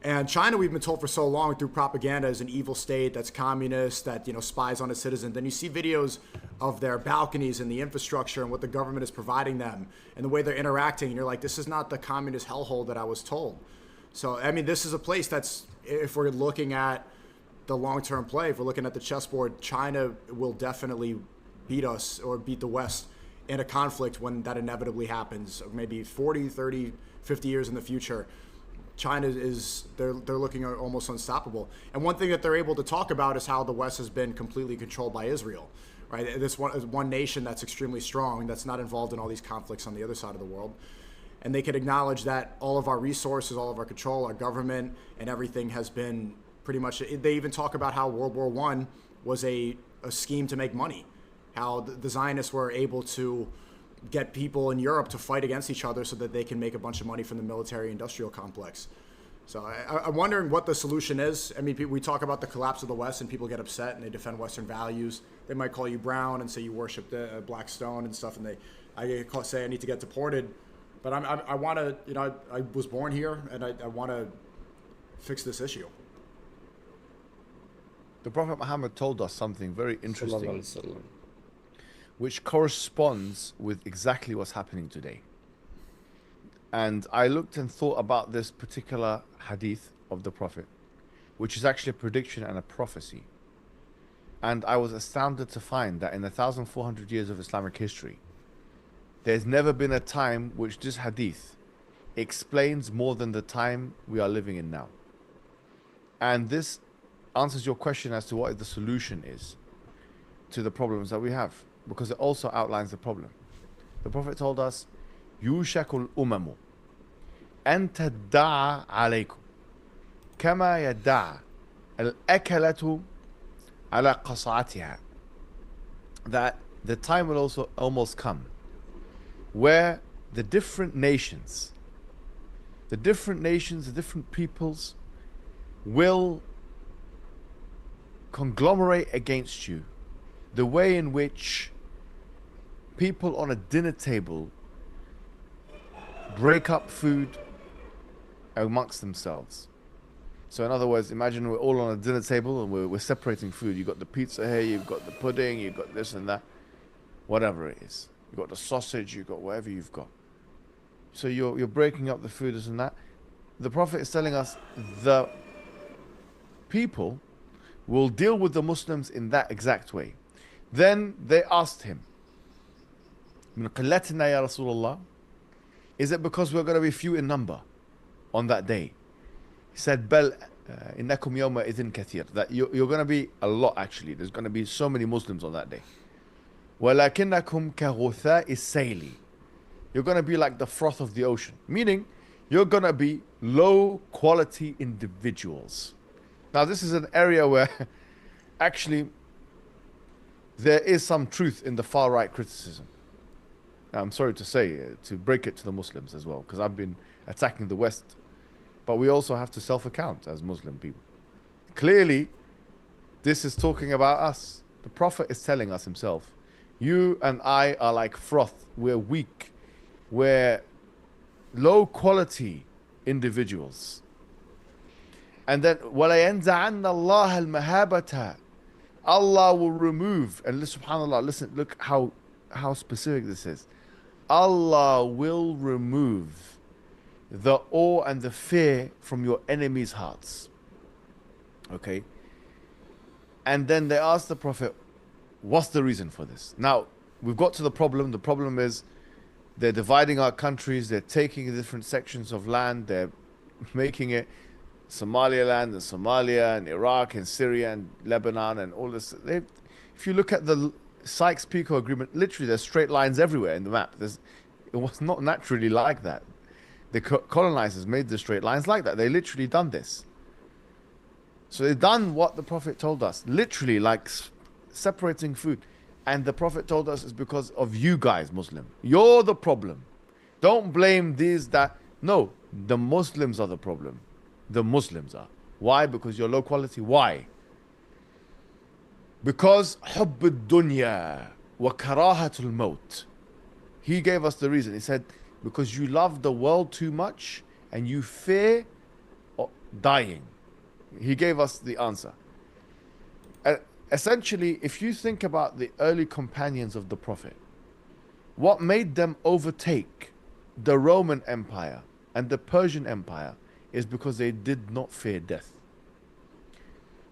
And China, we've been told for so long through propaganda, is an evil state that's communist, that spies on its citizens. Then you see videos of their balconies and the infrastructure and what the government is providing them and the way they're interacting. And you're like, this is not the communist hellhole that I was told. So, I mean, this is a place that's, if we're looking at the long-term play, if we're looking at the chessboard, China will definitely beat us or beat the West in a conflict when that inevitably happens, maybe 40, 30, 50 years in the future. China they're looking almost unstoppable. And one thing that they're able to talk about is how the West has been completely controlled by Israel, right? This one nation that's extremely strong, that's not involved in all these conflicts on the other side of the world. And they can acknowledge that all of our resources, all of our control, our government, and everything has been pretty much, they even talk about how World War I was a scheme to make money, how the Zionists were able to get people in Europe to fight against each other so that they can make a bunch of money from the military-industrial complex. So I'm wondering what the solution is. I mean, we talk about the collapse of the West and people get upset and they defend Western values. They might call you brown and say you worship the black stone and stuff, and I say I need to get deported. But I want to, I was born here and I want to fix this issue. The Prophet Muhammad told us something very interesting, which corresponds with exactly what's happening today. And I looked and thought about this particular hadith of the Prophet, which is actually a prediction and a prophecy. And I was astounded to find that in the 1,400 years of Islamic history, there's never been a time which this hadith explains more than the time we are living in now. And this answers your question as to what the solution is to the problems that we have, because it also outlines the problem. The Prophet told us, يُوشَكُ الْأُمَمُ أَن تَدَّعَ عَلَيْكُمْ كَمَا يَدَّعَ الْأَكَلَةُ عَلَى قَصَعَتِهَا. That the time will also almost come where the different nations the different nations, the different peoples will conglomerate against you. The way in which people on a dinner table break up food amongst themselves. So in other words, imagine we're all on a dinner table and we're separating food. You've got the pizza here, you've got the pudding, you've got this and that, whatever it is. You've got the sausage, you've got whatever you've got. So you're breaking up the food, this and that. The Prophet is telling us the people will deal with the Muslims in that exact way. Then they asked him, "Min qillatina ya Rasulullah?" Is it because we're going to be few in number on that day? He said, "Bal innakum yawma idhin kathir." That you're going to be a lot actually. There's going to be so many Muslims on that day. وَلَكِنَّكُمْ كَغُثَاءِ السَّيْلِ. You're going to be like the froth of the ocean. Meaning, you're going to be low quality individuals. Now, this is an area where actually there is some truth in the far right criticism. Now, I'm sorry to say, to break it to the Muslims as well, because I've been attacking the West. But we also have to self-account as Muslim people. Clearly, this is talking about us. The Prophet is telling us himself, you and I are like froth. We're weak. We're low quality individuals. And then, وَلَيَنْزَعَنَّ اللَّهَ الْمَهَابَةَ. Allah will remove, and subhanAllah, listen, look how specific this is. Allah will remove the awe and the fear from your enemies' hearts. Okay? And then they asked the Prophet, what's the reason for this? Now, we've got to the problem. The problem is they're dividing our countries. They're taking different sections of land. They're making it Somaliland and Somalia and Iraq and Syria and Lebanon and all this. If you look at the Sykes-Picot Agreement, literally there's straight lines everywhere in the map. It was not naturally like that. The colonizers made the straight lines like that. They literally done this. So they've done what the Prophet told us. Literally like separating food. And the Prophet told us it's because of you guys, Muslim. You're the problem. Don't blame these, that. No, the Muslims are the problem. The Muslims are. Why? Because you're low quality. Why? Because حب الدنيا وكراهة الموت. He gave us the reason. He said, because you love the world too much and you fear dying. He gave us the answer. Essentially, if you think about the early companions of the Prophet, what made them overtake the Roman Empire and the Persian Empire is because they did not fear death.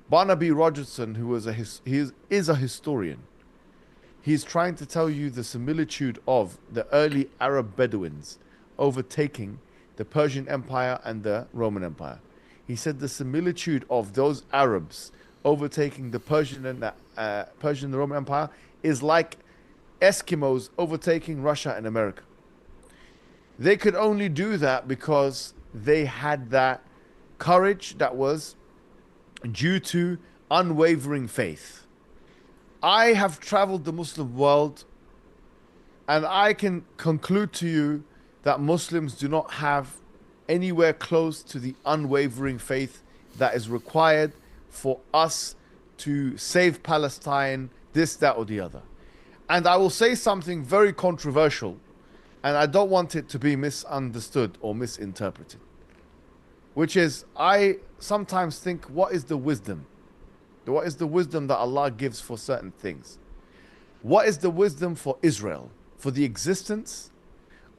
Barnaby Rogerson, who is a historian, he's trying to tell you the similitude of the early Arab Bedouins overtaking the Persian Empire and the Roman Empire. He said the similitude of those Arabs overtaking the Persian and the Roman Empire is like Eskimos overtaking Russia and America. They could only do that because they had that courage that was due to unwavering faith. I have traveled the Muslim world and I can conclude to you that Muslims do not have anywhere close to the unwavering faith that is required for us to save Palestine, this, that, or the other. And I will say something very controversial, and I don't want it to be misunderstood or misinterpreted, which is, I sometimes think, what is the wisdom? What is the wisdom that Allah gives for certain things? What is the wisdom for Israel, for the existence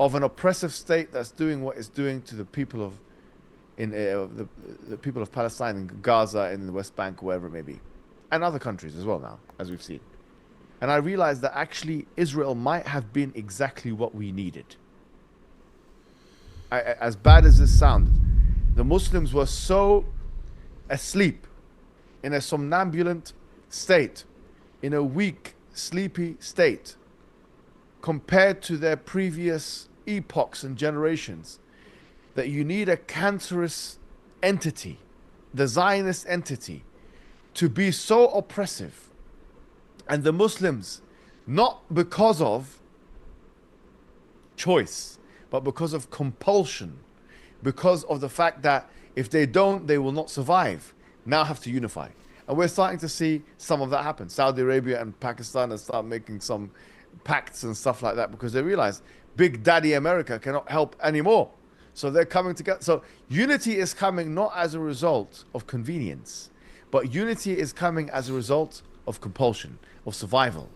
of an oppressive state that's doing what it's doing to the people of the people of Palestine and Gaza, in the West Bank, wherever it may be, and other countries as well now, as we've seen. And I realized that actually Israel might have been exactly what we needed. As bad as this sounded, the Muslims were so asleep, in a somnambulant state, in a weak, sleepy state, compared to their previous epochs and generations, that you need a cancerous entity, the Zionist entity, to be so oppressive. And the Muslims, not because of choice, but because of compulsion, because of the fact that if they don't, they will not survive. Now have to unify. And we're starting to see some of that happen. Saudi Arabia and Pakistan have started making some pacts and stuff like that because they realize Big Daddy America cannot help anymore. So they're coming together. So unity is coming not as a result of convenience, but unity is coming as a result of compulsion, of survival.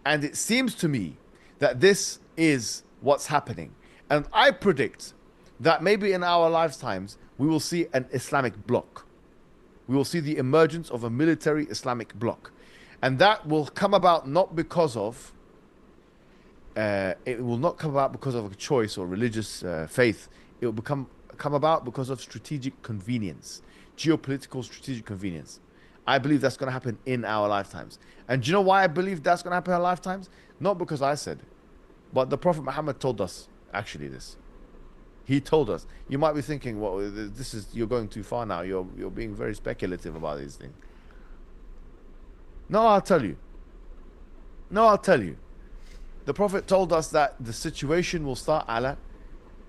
And it seems to me that this is what's happening. And I predict that maybe in our lifetimes, we will see an Islamic bloc. We will see the emergence of a military Islamic bloc. And that will come about not because of, it will not come about because of a choice or religious faith. It will come about because of strategic convenience, geopolitical strategic convenience. I believe that's going to happen in our lifetimes. And do you know why I believe that's going to happen in our lifetimes? Not because I said, but the Prophet Muhammad told us actually this. He told us. You might be thinking, well, this is, you're going too far now. You're being very speculative about these things. No, I'll tell you. No, I'll tell you. The Prophet told us that the situation will start ala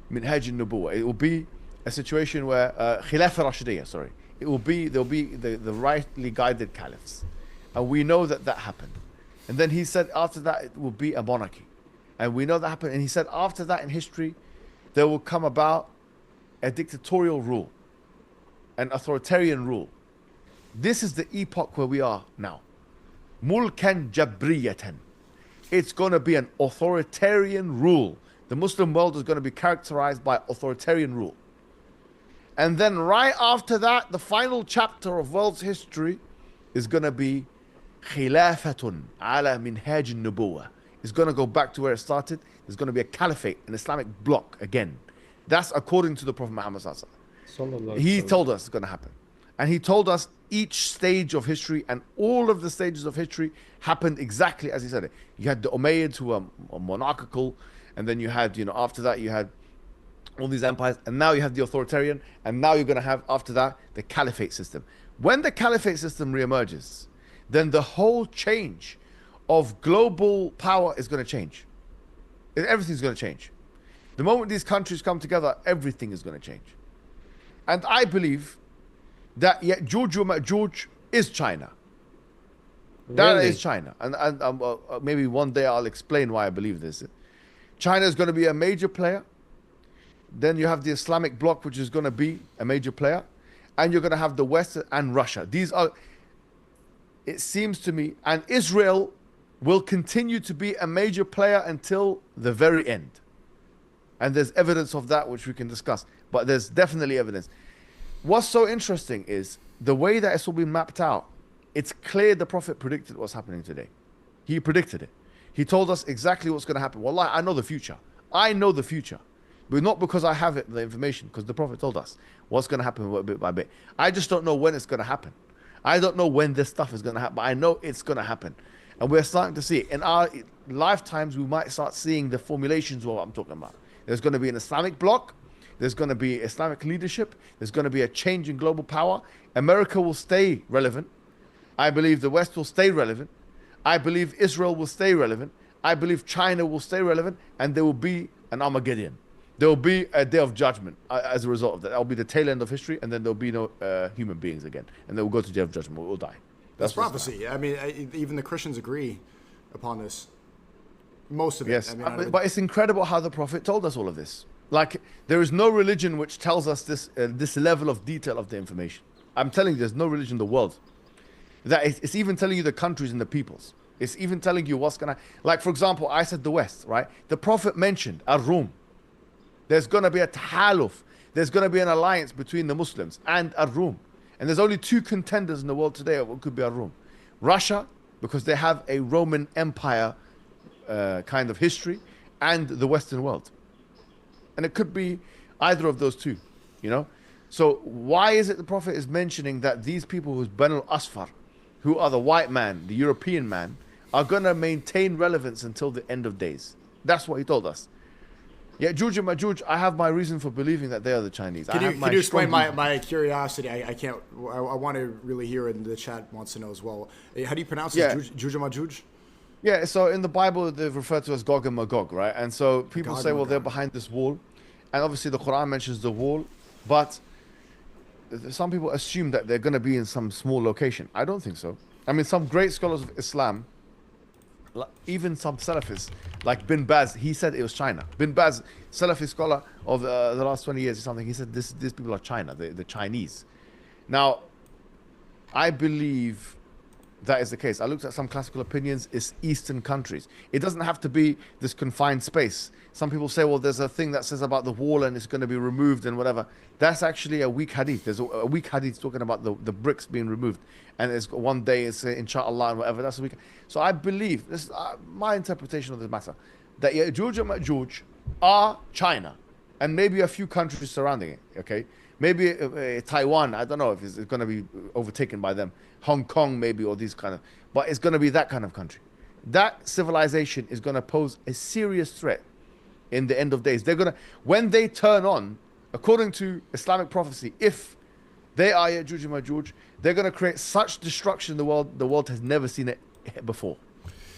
min hajj al-nubuwah. It will be a situation where Khilafah Rashidiyah, sorry. It will be, there'll be the rightly guided caliphs. And we know that that happened. And then he said after that it will be a monarchy. And we know that happened. And he said after that in history, there will come about a dictatorial rule, an authoritarian rule. This is the epoch where we are now. Mulkan jabriyatan. It's going to be an authoritarian rule. The Muslim world is going to be characterized by authoritarian rule. And then right after that, the final chapter of world's history is going to be khilafatun ala minhaj al-nubuwah. It's going to go back to where it started. There's going to be a caliphate, an Islamic bloc again. That's according to the Prophet Muhammad sallallahu alaihi wasallam. He told us it's going to happen. And he told us each stage of history and all of the stages of history happened exactly as he said it. You had the Umayyads who were monarchical, and then you had, after that you had all these empires, and now you have the authoritarian, and now you're going to have, after that, the caliphate system. When the caliphate system reemerges, then the whole change of global power is going to change. Everything's going to change. The moment these countries come together, everything is going to change. And I believe that Ya'juj wa Ma'juj is China. That Really? is China. And maybe one day I'll explain why I believe this. China is going to be a major player. Then you have the Islamic bloc, which is going to be a major player. And you're going to have the West and Russia. These are, it seems to me, and Israel will continue to be a major player until the very end. And there's evidence of that which we can discuss. But there's definitely evidence. What's so interesting is the way that it's all been mapped out. It's clear the Prophet predicted what's happening today. He predicted it. He told us exactly what's going to happen. Wallahi, I know the future. I know the future. But not because I have it, the information, because the Prophet told us what's going to happen bit by bit. I just don't know when it's going to happen. I don't know when this stuff is going to happen, but I know it's going to happen. And we're starting to see it. In our lifetimes, we might start seeing the formulations of what I'm talking about. There's going to be an Islamic bloc. There's going to be Islamic leadership. There's going to be a change in global power. America will stay relevant. I believe the West will stay relevant. I believe Israel will stay relevant. I believe China will stay relevant. And there will be an Armageddon. There will be a day of judgment as a result of that. That will be the tail end of history. And then there will be no human beings again. And then we'll go to day of judgment. We'll die. That's prophecy. I mean, even the Christians agree upon this. Most of it. Yes, I mean, but it's incredible how the Prophet told us all of this. Like, there is no religion which tells us this level of detail of the information. I'm telling you, there's no religion in the world. That it's even telling you the countries and the peoples. It's even telling you what's going to... Like, for example, I said the West, right? The Prophet mentioned Ar-Rum. There's going to be a tahaluf. There's going to be an alliance between the Muslims and Ar-Rum. And there's only two contenders in the world today of what could be Ar-Rum. Russia, because they have a Roman Empire kind of history, and the Western world. And it could be either of those two, So why is it the Prophet is mentioning that these people who's Banu Asfar, who are the white man, the European man, are going to maintain relevance until the end of days? That's what he told us. Ya'juj and Ma'juj, I have my reason for believing that they are the Chinese. Can you explain my curiosity? I can't. I want to really hear it, and the chat wants to know as well. How do you pronounce it? Juj and Ma'juj? Yeah, so in the Bible, they're referred to as Gog and Magog, right? And so people say, well, they're behind this wall. and obviously the Quran mentions the wall, but some people assume that they're going to be in some small location. I don't think so. I mean, some great scholars of Islam, even some Salafis, like Bin Baz, he said it was China. Bin Baz, Salafi scholar of the last 20 years or something, he said these people are China, the Chinese. Now, I believe that is the case. I looked at some classical opinions, it's Eastern countries. It doesn't have to be this confined space. Some people say, well, there's a thing that says about the wall and it's going to be removed and whatever. That's actually a weak hadith. There's a weak hadith talking about the bricks being removed. And it's one day it's inshallah and whatever. That's a weak. So I believe, this is my interpretation of this matter, that Ya'juj and Ma'juj are China and maybe a few countries surrounding it, okay? Maybe Taiwan, I don't know if it's going to be overtaken by them. Hong Kong maybe, or these kind of, but it's going to be that kind of country. That civilization is going to pose a serious threat in the end of days. They're going to, when they turn on, according to Islamic prophecy, if they are Ya'juj and Ma'juj, they're going to create such destruction in the world has never seen it before.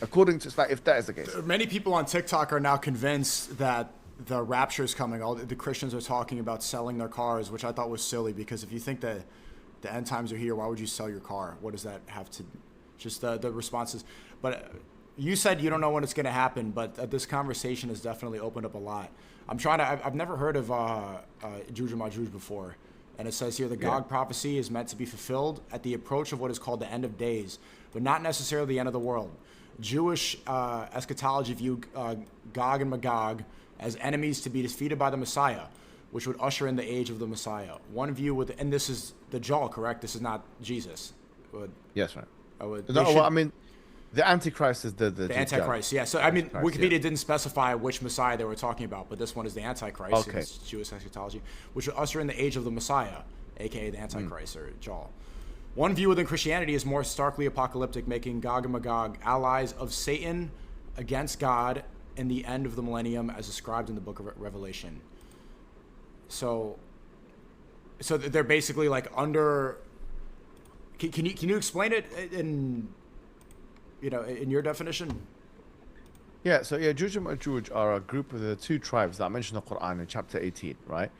According to Islam, if that is the case. Many people on TikTok are now convinced that the rapture is coming. All the Christians are talking about selling their cars, which I thought was silly, because if you think that the end times are here, why would you sell your car? What does that have to, just the responses. But you said you don't know when it's going to happen, but this conversation has definitely opened up a lot. I've never heard of Ya'juj and Ma'juj before. And it says here, the Gog prophecy is meant to be fulfilled at the approach of what is called the end of days, but not necessarily the end of the world. Jewish eschatology view Gog and Magog as enemies to be defeated by the Messiah, which would usher in the age of the Messiah. One view with, and this is the Dajjal, correct? This is not Jesus. Yes, right. Well, I mean, the Antichrist is the Antichrist, yeah. So, I mean, Wikipedia yeah. didn't specify which Messiah they were talking about, but this one is the Antichrist. Okay. It's Jewish eschatology, which would usher in the age of the Messiah, a.k.a. the Antichrist, or Dajjal. One view within Christianity is more starkly apocalyptic, making Gog and Magog allies of Satan against God in the end of the millennium, as described in the book of Revelation. So they're basically like under. Can you explain it in your definition? Yeah. So Ya'juj and Ma'juj are a group of the two tribes that I mentioned in the Quran in chapter 18, right?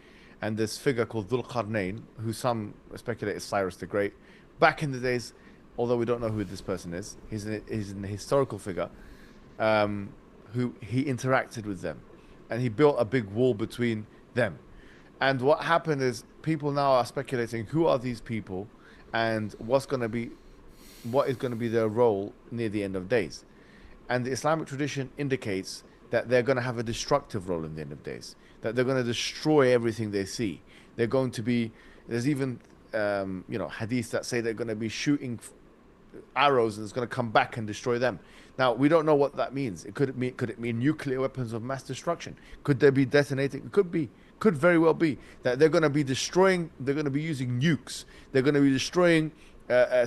And this figure called Dhul Qarnayn, who some speculate is Cyrus the Great. Back in the days, although we don't know who this person is, he's an historical figure, who he interacted with them, and he built a big wall between them. And what happened is people now are speculating who are these people, and what is going to be their role near the end of days. And the Islamic tradition indicates that they're going to have a destructive role in the end of days, that they're going to destroy everything they see. They're going to be, there's even hadiths that say they're going to be shooting arrows and it's going to come back and destroy them. Now, we don't know what that means. Could it mean nuclear weapons of mass destruction? Could they be detonating? It could very well be that they're going to be destroying, they're going to be using nukes. They're going to be destroying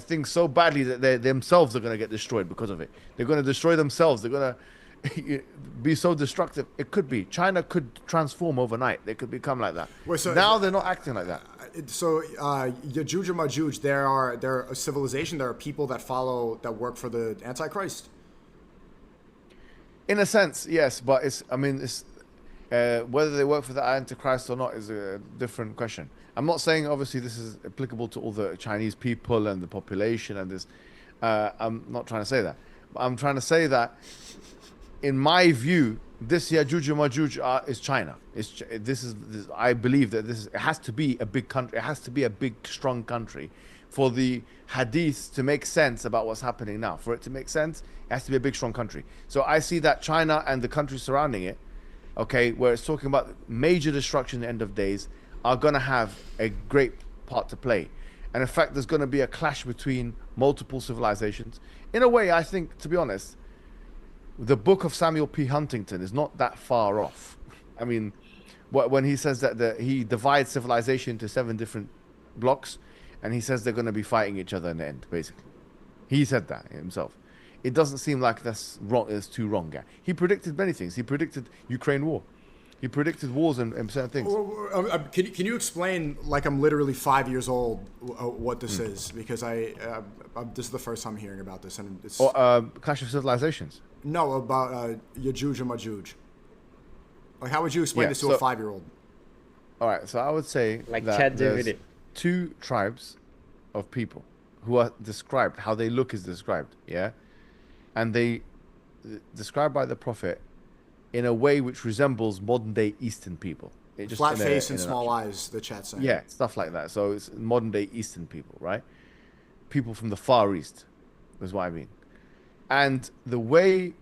things so badly that they themselves are going to get destroyed because of it. They're going to destroy themselves. They're going to be so destructive. It could be. China could transform overnight. They could become like that. Wait, so now they're not acting like that. So Ya'juj and Ma'juj, they're a civilization. There are people that work for the Antichrist. In a sense, yes, but whether they work for the Antichrist or not is a different question. I'm not saying obviously this is applicable to all the Chinese people and the population and this. I'm not trying to say that. But I'm trying to say that, in my view, this Ya'juj and Ma'juj is China. I believe that it has to be a big country. It has to be a big, strong country for the hadith to make sense about what's happening now. For it to make sense, it has to be a big, strong country. So I see that China and the countries surrounding it, okay, where it's talking about major destruction at the end of days, are going to have a great part to play. And in fact, there's going to be a clash between multiple civilizations. In a way, I think, to be honest, the book of Samuel P. Huntington is not that far off. I mean, when he says that he divides civilization into 7 different blocks, and he says they're going to be fighting each other in the end, basically. He said that himself. It doesn't seem like that's wrong. It's too wrong. Yeah. He predicted many things. He predicted Ukraine war. He predicted wars and certain things. Can you explain, like I'm literally 5 years old, what this is? Because this is the first time hearing about this, and it's Clash of Civilizations. No, about Ya'juj and Ma'juj. Like, how would you explain this to a 5-year-old? all right. So I would say Like that there's ChatGPT. two tribes of people who are described, how they look is described, yeah? And they described by the Prophet in a way which resembles modern day Eastern people. It just Flat face and in a small nutshell. eyes, the chat's saying. Yeah, stuff like that. So it's modern day Eastern people, right? People from the Far East is what I mean. And the way,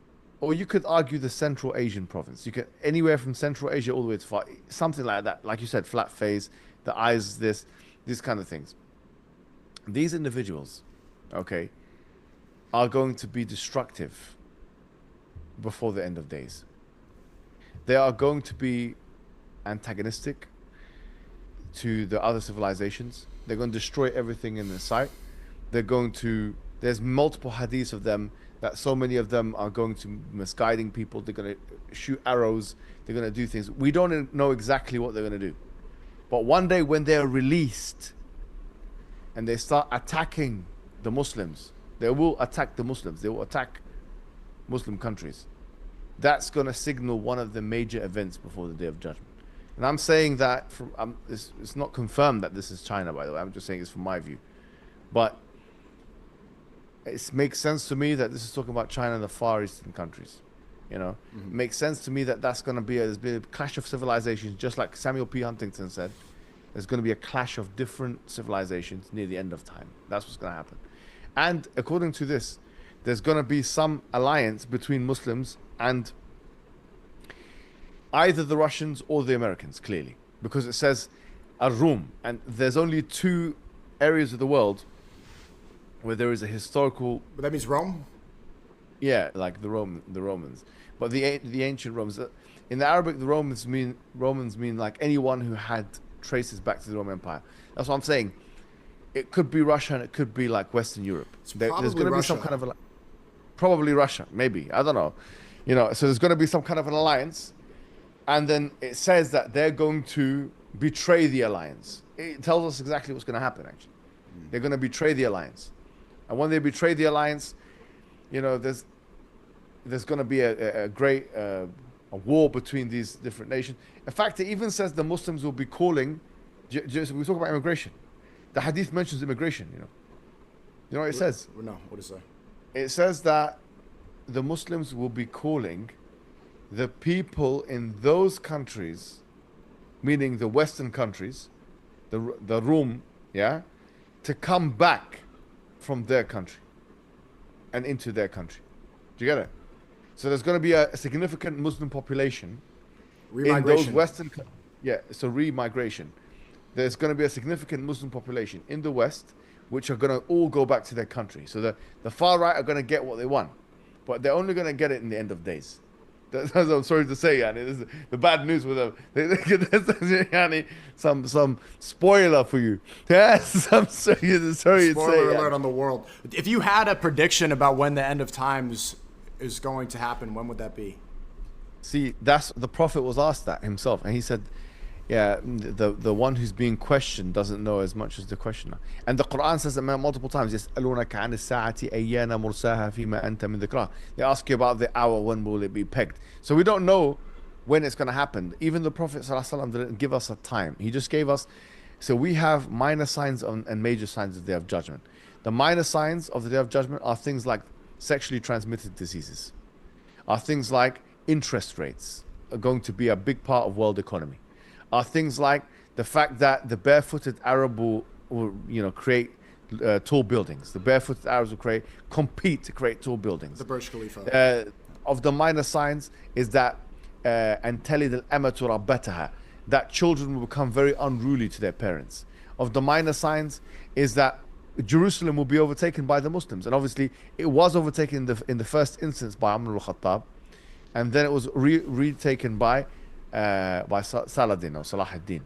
or you could argue the Central Asian province. You could anywhere from Central Asia all the way to far, something like that. Like you said, flat face, the eyes, these kind of things. These individuals, okay, are going to be destructive before the end of days. They are going to be antagonistic to the other civilizations. They're going to destroy everything in their sight. They're going to, there's multiple hadiths of them that so many of them are going to misguiding people. They're going to shoot arrows. They're going to do things. We don't know exactly what they're going to do. But one day when they're released and they start attacking the Muslims, they will attack the Muslims. They will attack Muslim countries. That's going to signal one of the major events before the Day of Judgment. And I'm saying that from it's not confirmed that this is China, by the way. I'm just saying it's from my view. But it makes sense to me that this is talking about China and the Far Eastern countries. You know, It makes sense to me that that's going to be there's been a clash of civilizations, just like Samuel P. Huntington said. There's going to be a clash of different civilizations near the end of time. That's what's going to happen. And according to this, there's going to be some alliance between Muslims and either the Russians or the Americans, clearly, because it says Ar-Rum, and there's only two areas of the world where there is a historical, But that means Rome? yeah, like the Romans, but the ancient Romans. In the Arabic, the Romans mean like anyone who had traces back to the Roman Empire. That's what I'm saying. It could be Russia and it could be like Western Europe. There's going to be some kind of probably Russia, maybe, I don't know. You know, so there's going to be some kind of an alliance, and then it says that they're going to betray the alliance. It tells us exactly what's going to happen. Actually, they're going to betray the alliance, and when they betray the alliance, you know, there's going to be a great a war between these different nations. In fact, it even says the Muslims will be calling. We talk about immigration. The hadith mentions immigration. You know what it says? No, what does it say? It says that the Muslims will be calling the people in those countries, meaning the Western countries, the Rum, yeah, to come back from their country and into their country. Do you get it? So there's going to be a significant Muslim population in those Western, so remigration. There's going to be a significant Muslim population in the West, which are going to all go back to their country. So the far right are going to get what they want, but they're only going to get it in the end of days. That's what I'm sorry to say, Yani. This is the bad news with them. Yani, some spoiler for you. Yes, I'm sorry to say. Spoiler alert on the world. If you had a prediction about when the end of times is going to happen, when would that be? See, that's the Prophet was asked that himself, and he said, yeah, the one who's being questioned doesn't know as much as the questioner. And the Quran says it multiple times. يَسْأَلُونَكَ عَنِ السَّاعَةِ أَيَّانَ مُرْسَاهَا فِيمَا أَنْتَ مِنْ ذِكْرَهَا. They ask you about the hour, when will it be pegged? So we don't know when it's going to happen. Even the Prophet ﷺ didn't give us a time. He just gave us, so we have minor signs and major signs of the Day of Judgment. The minor signs of the Day of Judgment are things like sexually transmitted diseases, are things like interest rates are going to be a big part of world economy, are things like the fact that the barefooted Arab will create tall buildings. The barefooted Arabs will compete to create tall buildings. The Burj Khalifa. Of the minor signs is that and تَلِدَ الْأَمَةُ رَبَّتَهَا, that children will become very unruly to their parents. Of the minor signs is that Jerusalem will be overtaken by the Muslims, and obviously it was overtaken in the first instance by Umar al-Khattab, and then it was retaken by Saladin or Salah ad-Din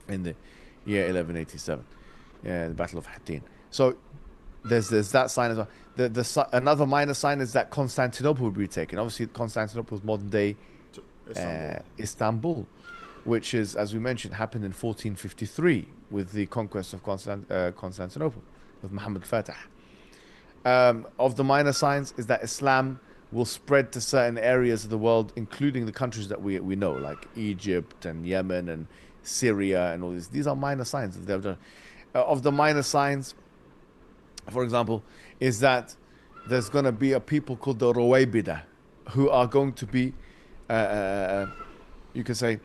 in the year 1187, the Battle of Hattin. So there's that sign as well. Another minor sign is that Constantinople will be retaken. Obviously, Constantinople is modern day Istanbul, which is, as we mentioned, happened in 1453 with the conquest of Constantinople with Mohammed Fatah. Of the minor signs is that Islam will spread to certain areas of the world, including the countries that we know, like Egypt and Yemen and Syria and all this. These are minor signs of of the minor signs, for example, is that there's going to be a people called the Ruwaybida who are going to be, you can say,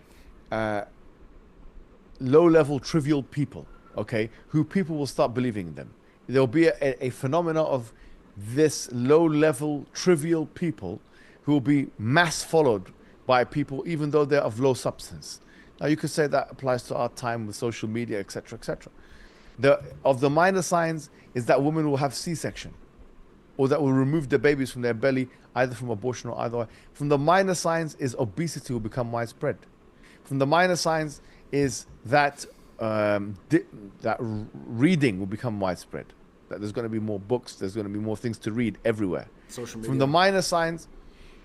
low-level, trivial people, okay, who people will start believing in them. There'll be a phenomena of this low-level, trivial people who will be mass followed by people, even though they're of low substance. Now, you could say that applies to our time with social media, etc., etc. Of the minor signs is that women will have C-section, or that will remove their babies from their belly, either from abortion or either way. From the minor signs is obesity will become widespread. From the minor signs is that reading will become widespread. That there's going to be more books, there's going to be more things to read everywhere. Social media. From the minor signs,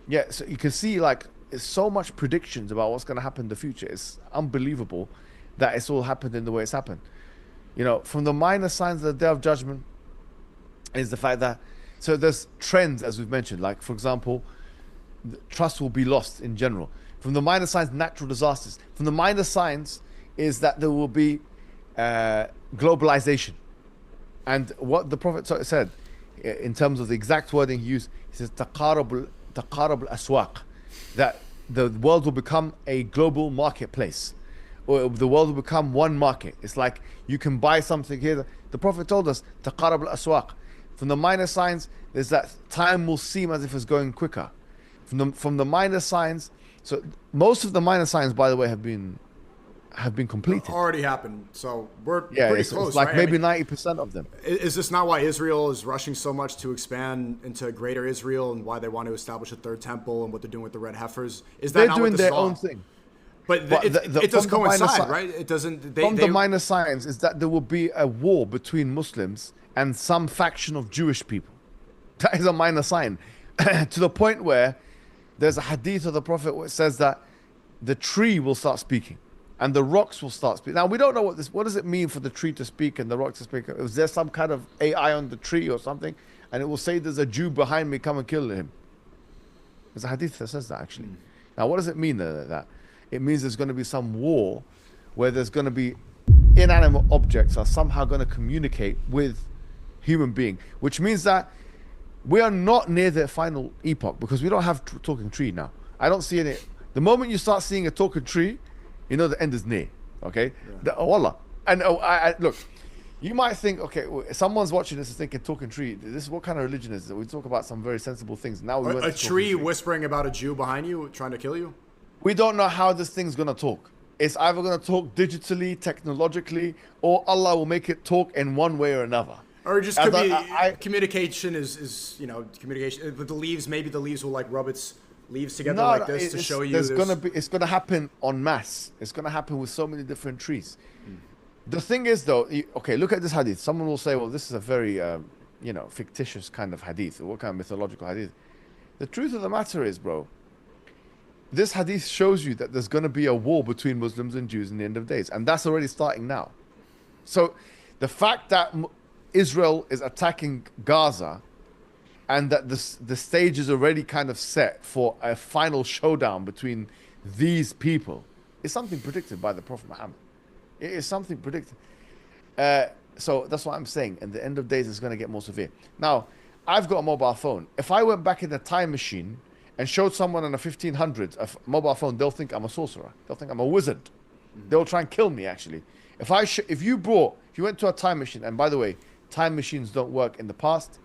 yeah, so you can see like it's so much predictions about what's going to happen in the future. It's unbelievable that it's all happened in the way it's happened. You know, from the minor signs of the Day of Judgment is the fact that, so there's trends, as we've mentioned, like, for example, trust will be lost in general. From the minor signs, natural disasters. From the minor signs is that there will be globalization. And what the Prophet said, in terms of the exact wording he used, he says, taqarab al-aswaq, that the world will become a global marketplace. Or the world will become one market. It's like you can buy something here. The Prophet told us, taqarab al-aswaq. From the minor signs, there's that time will seem as if it's going quicker. From the minor signs, so most of the minor signs, by the way, have been completed. Already happened. So we're pretty close. It's like right? maybe 90% of them. Is this not why Israel is rushing so much to expand into greater Israel, and why they want to establish a third temple and what they're doing with the red heifers? Is that They're not doing what this their is all? own thing. But it does coincide, right? It doesn't. From the minor signs is that there will be a war between Muslims and some faction of Jewish people. That is a minor sign. To the point where there's a hadith of the Prophet which says that the tree will start speaking and the rocks will start speaking. Now, we don't know what does it mean for the tree to speak and the rocks to speak? Is there some kind of AI on the tree or something? And it will say, there's a Jew behind me, come and kill him. There's a hadith that says that, actually. Now, what does it mean that? It means there's going to be some war where there's going to be inanimate objects are somehow going to communicate with human being, which means that we are not near the final epoch because we don't have talking tree now. I don't see any. The moment you start seeing a talking tree, you know the end is near. Okay, wallah. And look, you might think, okay, someone's watching this and thinking, talking tree. This is what kind of religion is it? We talk about some very sensible things. Now we a tree whispering about a Jew behind you trying to kill you. We don't know how this thing's gonna talk. It's either gonna talk digitally, technologically, or Allah will make it talk in one way or another. Or it just could be communication is communication. With the leaves, maybe the leaves will like rub its leaves together like this to show you. It's gonna happen en masse. It's gonna happen with so many different trees. The thing is, though, okay, look at this hadith. Someone will say, well, this is a very fictitious kind of hadith. What kind of mythological hadith? The truth of the matter is, bro, this hadith shows you that there's going to be a war between Muslims and Jews in the end of days. And that's already starting now. So the fact that Israel is attacking Gaza and that the stage is already kind of set for a final showdown between these people is something predicted by the Prophet Muhammad. It is something predicted. So that's what I'm saying. And the end of days is going to get more severe. Now, I've got a mobile phone. If I went back in the time machine and showed someone in the 1500s a mobile phone, they'll think I'm a sorcerer. They'll think I'm a wizard. They'll try and kill me, actually. If you went to a time machine, and by the way, time machines don't work in the past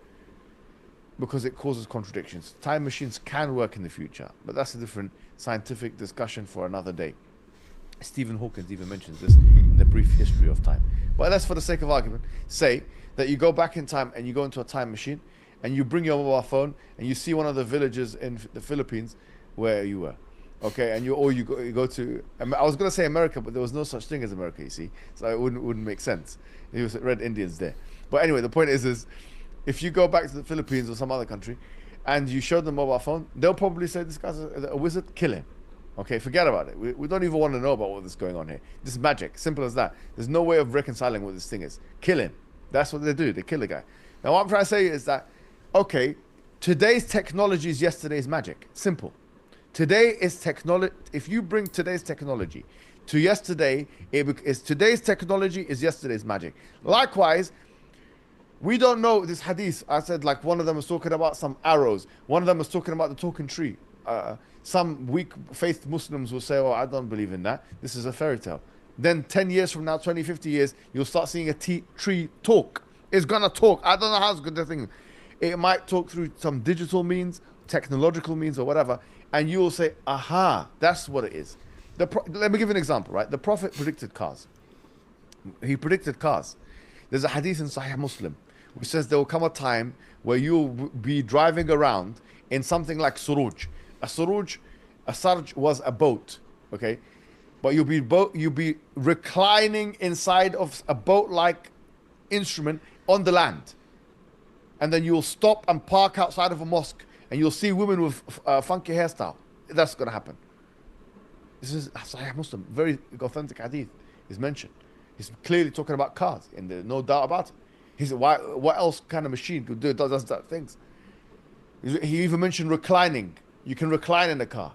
because it causes contradictions. Time machines can work in the future, but that's a different scientific discussion for another day. Stephen Hawking even mentions this in the brief history of time. But let's, for the sake of argument, say that you go back in time and you go into a time machine and you bring your mobile phone and you see one of the villages in the Philippines where you were. Okay, and you go to, I was going to say America, but there was no such thing as America, you see. So it wouldn't make sense. It was Red Indians there. But anyway, the point is if you go back to the Philippines or some other country and you show them a mobile phone, they'll probably say, this guy's a wizard, kill him. Okay, forget about it. We don't even want to know about what is going on here. This is magic, simple as that. There's no way of reconciling what this thing is. Kill him. That's what they do. They kill the guy. Now, what I'm trying to say is that, okay, today's technology is yesterday's magic. Simple. Today is technology. If you bring today's technology to yesterday, is today's technology is yesterday's magic. Likewise, we don't know this hadith. I said like one of them was talking about some arrows. One of them was talking about the talking tree. Some weak faith Muslims will say, oh, I don't believe in that. This is a fairy tale. Then 10 years from now, 20, 50 years, you'll start seeing a tree talk. It's going to talk. I don't know how it's good to think. It might talk through some digital means, technological means or whatever. And you will say, aha, that's what it is. Let me give you an example, right? The Prophet predicted cars. He predicted cars. There's a hadith in Sahih Muslim which says there will come a time where you'll be driving around in something like suruj. A sarj was a boat, okay? But you'll be reclining inside of a boat-like instrument on the land. And then you'll stop and park outside of a mosque and you'll see women with funky hairstyle. That's going to happen. This is Sahih Muslim, very authentic hadith is mentioned. He's clearly talking about cars, and there's no doubt about it. He said, what else kind of machine could do does that things? He even mentioned reclining. You can recline in the car.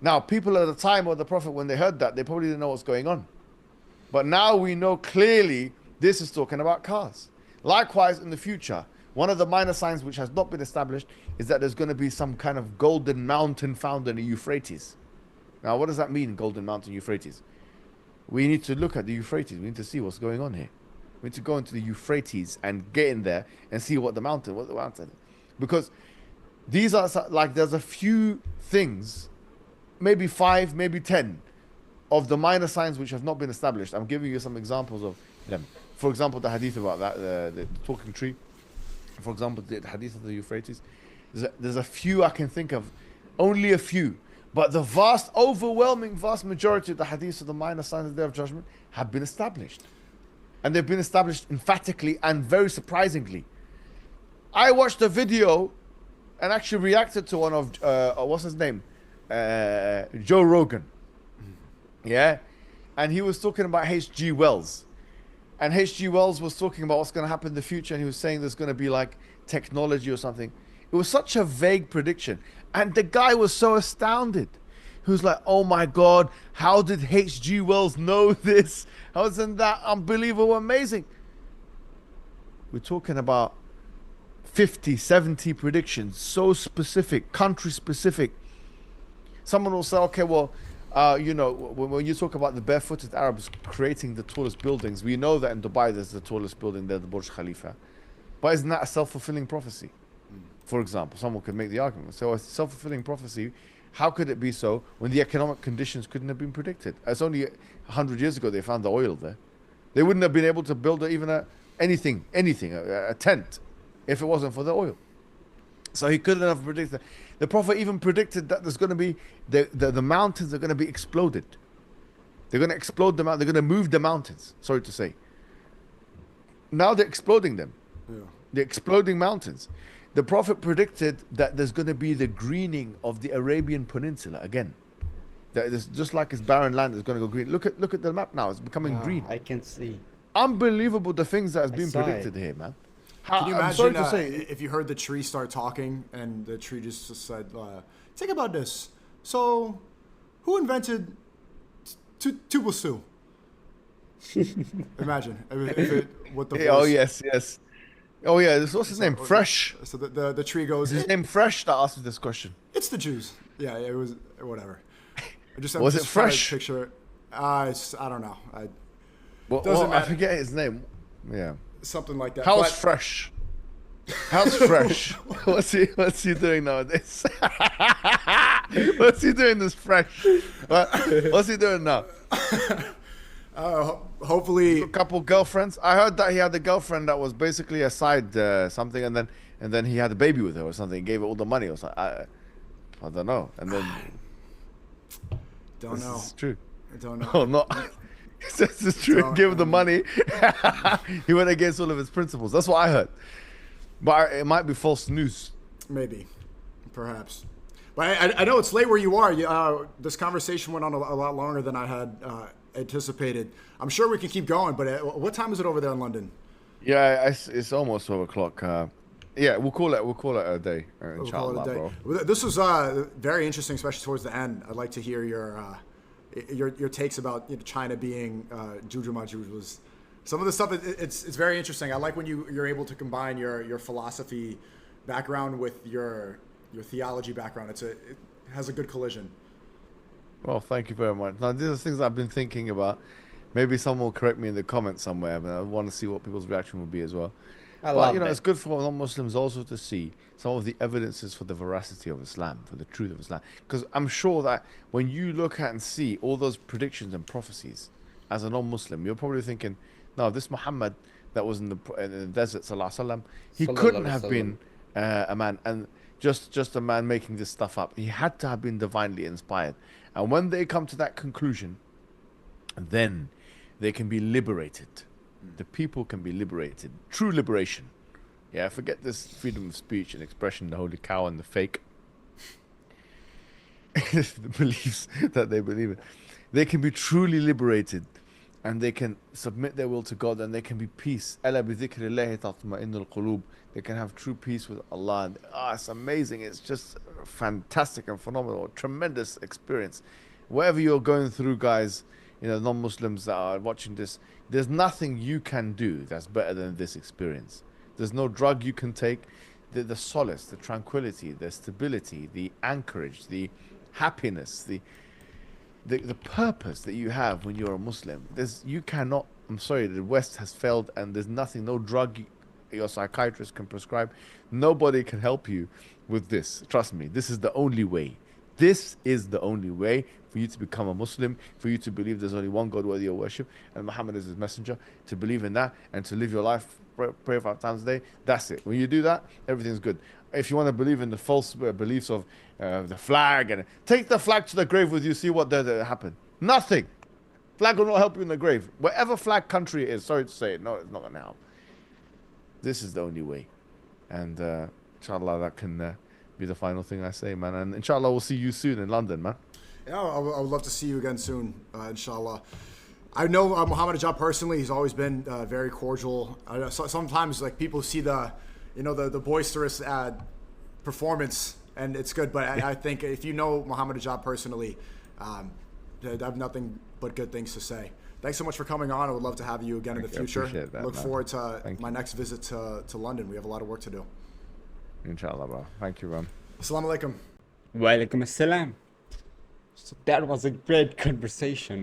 Now, people at the time of the Prophet, when they heard that, they probably didn't know what's going on. But now we know clearly this is talking about cars. Likewise, in the future, one of the minor signs which has not been established is that there's going to be some kind of golden mountain found in the Euphrates. Now, what does that mean, golden mountain Euphrates? We need to look at the Euphrates. We need to see what's going on here. We need to go into the Euphrates and get in there and see what the mountain is. Because these are like, there's a few things, maybe 5, maybe 10 of the minor signs which have not been established. I'm giving you some examples of them. For example, the hadith about that, the talking tree. For example, the hadith of the Euphrates. There's a few I can think of, only a few. But the vast majority of the hadiths of the minor signs of the Day of Judgment have been established. And they've been established emphatically and very surprisingly. I watched a video and actually reacted to one of, what's his name? Joe Rogan. Yeah? And he was talking about H.G. Wells. And H.G. Wells was talking about what's going to happen in the future, and he was saying there's going to be like technology or something. It was such a vague prediction. And the guy was so astounded. He was like, oh my God, how did H.G. Wells know this? How isn't that unbelievable, amazing? We're talking about 50, 70 predictions, so specific, country specific. Someone will say, okay, well, you know, when you talk about the barefooted Arabs creating the tallest buildings, we know that in Dubai there's the tallest building there, the Burj Khalifa. But isn't that a self-fulfilling prophecy? For example, someone could make the argument. So a self-fulfilling prophecy, how could it be so when the economic conditions couldn't have been predicted? It's only 100 years ago they found the oil there. They wouldn't have been able to build even anything, a tent, if it wasn't for the oil. So he couldn't have predicted. The Prophet even predicted that there's going to be, the mountains are going to be exploded. They're going to explode them out. They're going to move the mountains, sorry to say. Now they're exploding them. Yeah. They're exploding mountains. The Prophet predicted that there's going to be the greening of the Arabian Peninsula again. That is just like it's barren land, it's going to go green. Look at the map now. It's becoming green. I can see. Unbelievable the things that has been predicted here, man. Can you imagine if you heard the tree start talking and the tree just said, think about this. So, who invented 2 plus 2? Imagine. What the oh, yes. Oh, yeah. What's his name? Fresh. So the tree goes. Is his name Fresh that asked me this question? It's the Jews. Yeah, it was, whatever. Was it Fresh? Picture. I don't know. Well, I forget his name. Yeah. Something like that. How's Fresh? How's Fresh? What's he doing nowadays? What's he doing this Fresh? What's he doing now? Hopefully a couple girlfriends. I heard that he had a girlfriend that was basically a side something, and then he had a baby with her or something. Gave her all the money or something. I don't know. And then don't know. It's true. I don't know. Oh no. This is true. Give him the money. He went against all of his principles. That's what I heard. But it might be false news. Maybe, perhaps. But I know it's late where you are. This conversation went on a lot longer than I had anticipated. I'm sure we can keep going, but what time is it over there in London? Yeah, it's almost 12 o'clock. Yeah, we'll call it a day. Inshallah, bro. This was very interesting, especially towards the end. I'd like to hear your your takes about China being Juju Majuj was some of the stuff. It's very interesting. I like when you're able to combine your philosophy background with your theology background. It has a good collision. Well, thank you very much. Now, these are things I've been thinking about. Maybe someone will correct me in the comments somewhere, but I want to see what people's reaction will be as well. I But love it's it. good for non-Muslims also to see some of the evidences for the veracity of Islam, for the truth of Islam. Because I'm sure that when you look at and see all those predictions and prophecies as a non-Muslim, you're probably thinking, no, this Muhammad that was in the desert, sallallahu alaihi wasallam, he Sallallahu couldn't alaihi have wasallam. been a man and just a man making this stuff up. He had to have been divinely inspired. And when they come to that conclusion, then they can be liberated. The people can be liberated. True liberation. Yeah, forget this freedom of speech and expression, the holy cow and the fake the beliefs that they believe in. They can be truly liberated and they can submit their will to God and they can be peace. Ala bi dhikrillahi tatma'innul qulub. They can have true peace with Allah. And, it's amazing. It's just fantastic and phenomenal. Tremendous experience. Whatever you're going through, guys, non-Muslims that are watching this, there's nothing you can do that's better than this experience. There's no drug you can take. The solace, the tranquility, the stability, the anchorage, the happiness, the purpose that you have when you're a Muslim. You cannot, I'm sorry, the West has failed and there's nothing, no drug your psychiatrist can prescribe. Nobody can help you with this. Trust me, this is the only way. This is the only way for you to become a Muslim, for you to believe there's only one God worthy of worship and Muhammad is his messenger, to believe in that and to live your life, pray 5 times a day. That's it. When you do that, everything's good. If you want to believe in the false beliefs of the flag, and take the flag to the grave with you, see what there happen. Nothing. Flag will not help you in the grave. Whatever flag country it is, sorry to say it, no, it's not going to help. This is the only way. And inshallah, that can be the final thing I say, man. And inshallah, we'll see you soon in London, man. Yeah, I would love to see you again soon, inshallah. I know Mohammed Hijab personally. He's always been very cordial. Sometimes like people see the boisterous performance, and it's good. But I think if you know Mohammed Hijab personally, I have nothing but good things to say. Thanks so much for coming on. I would love to have you again in the future. Appreciate that, Look man. forward to Thank my you. next visit to London. We have a lot of work to do. Inshallah, bro. Thank you, man. Assalamu alaikum. Walaikum assalam. So that was a great conversation.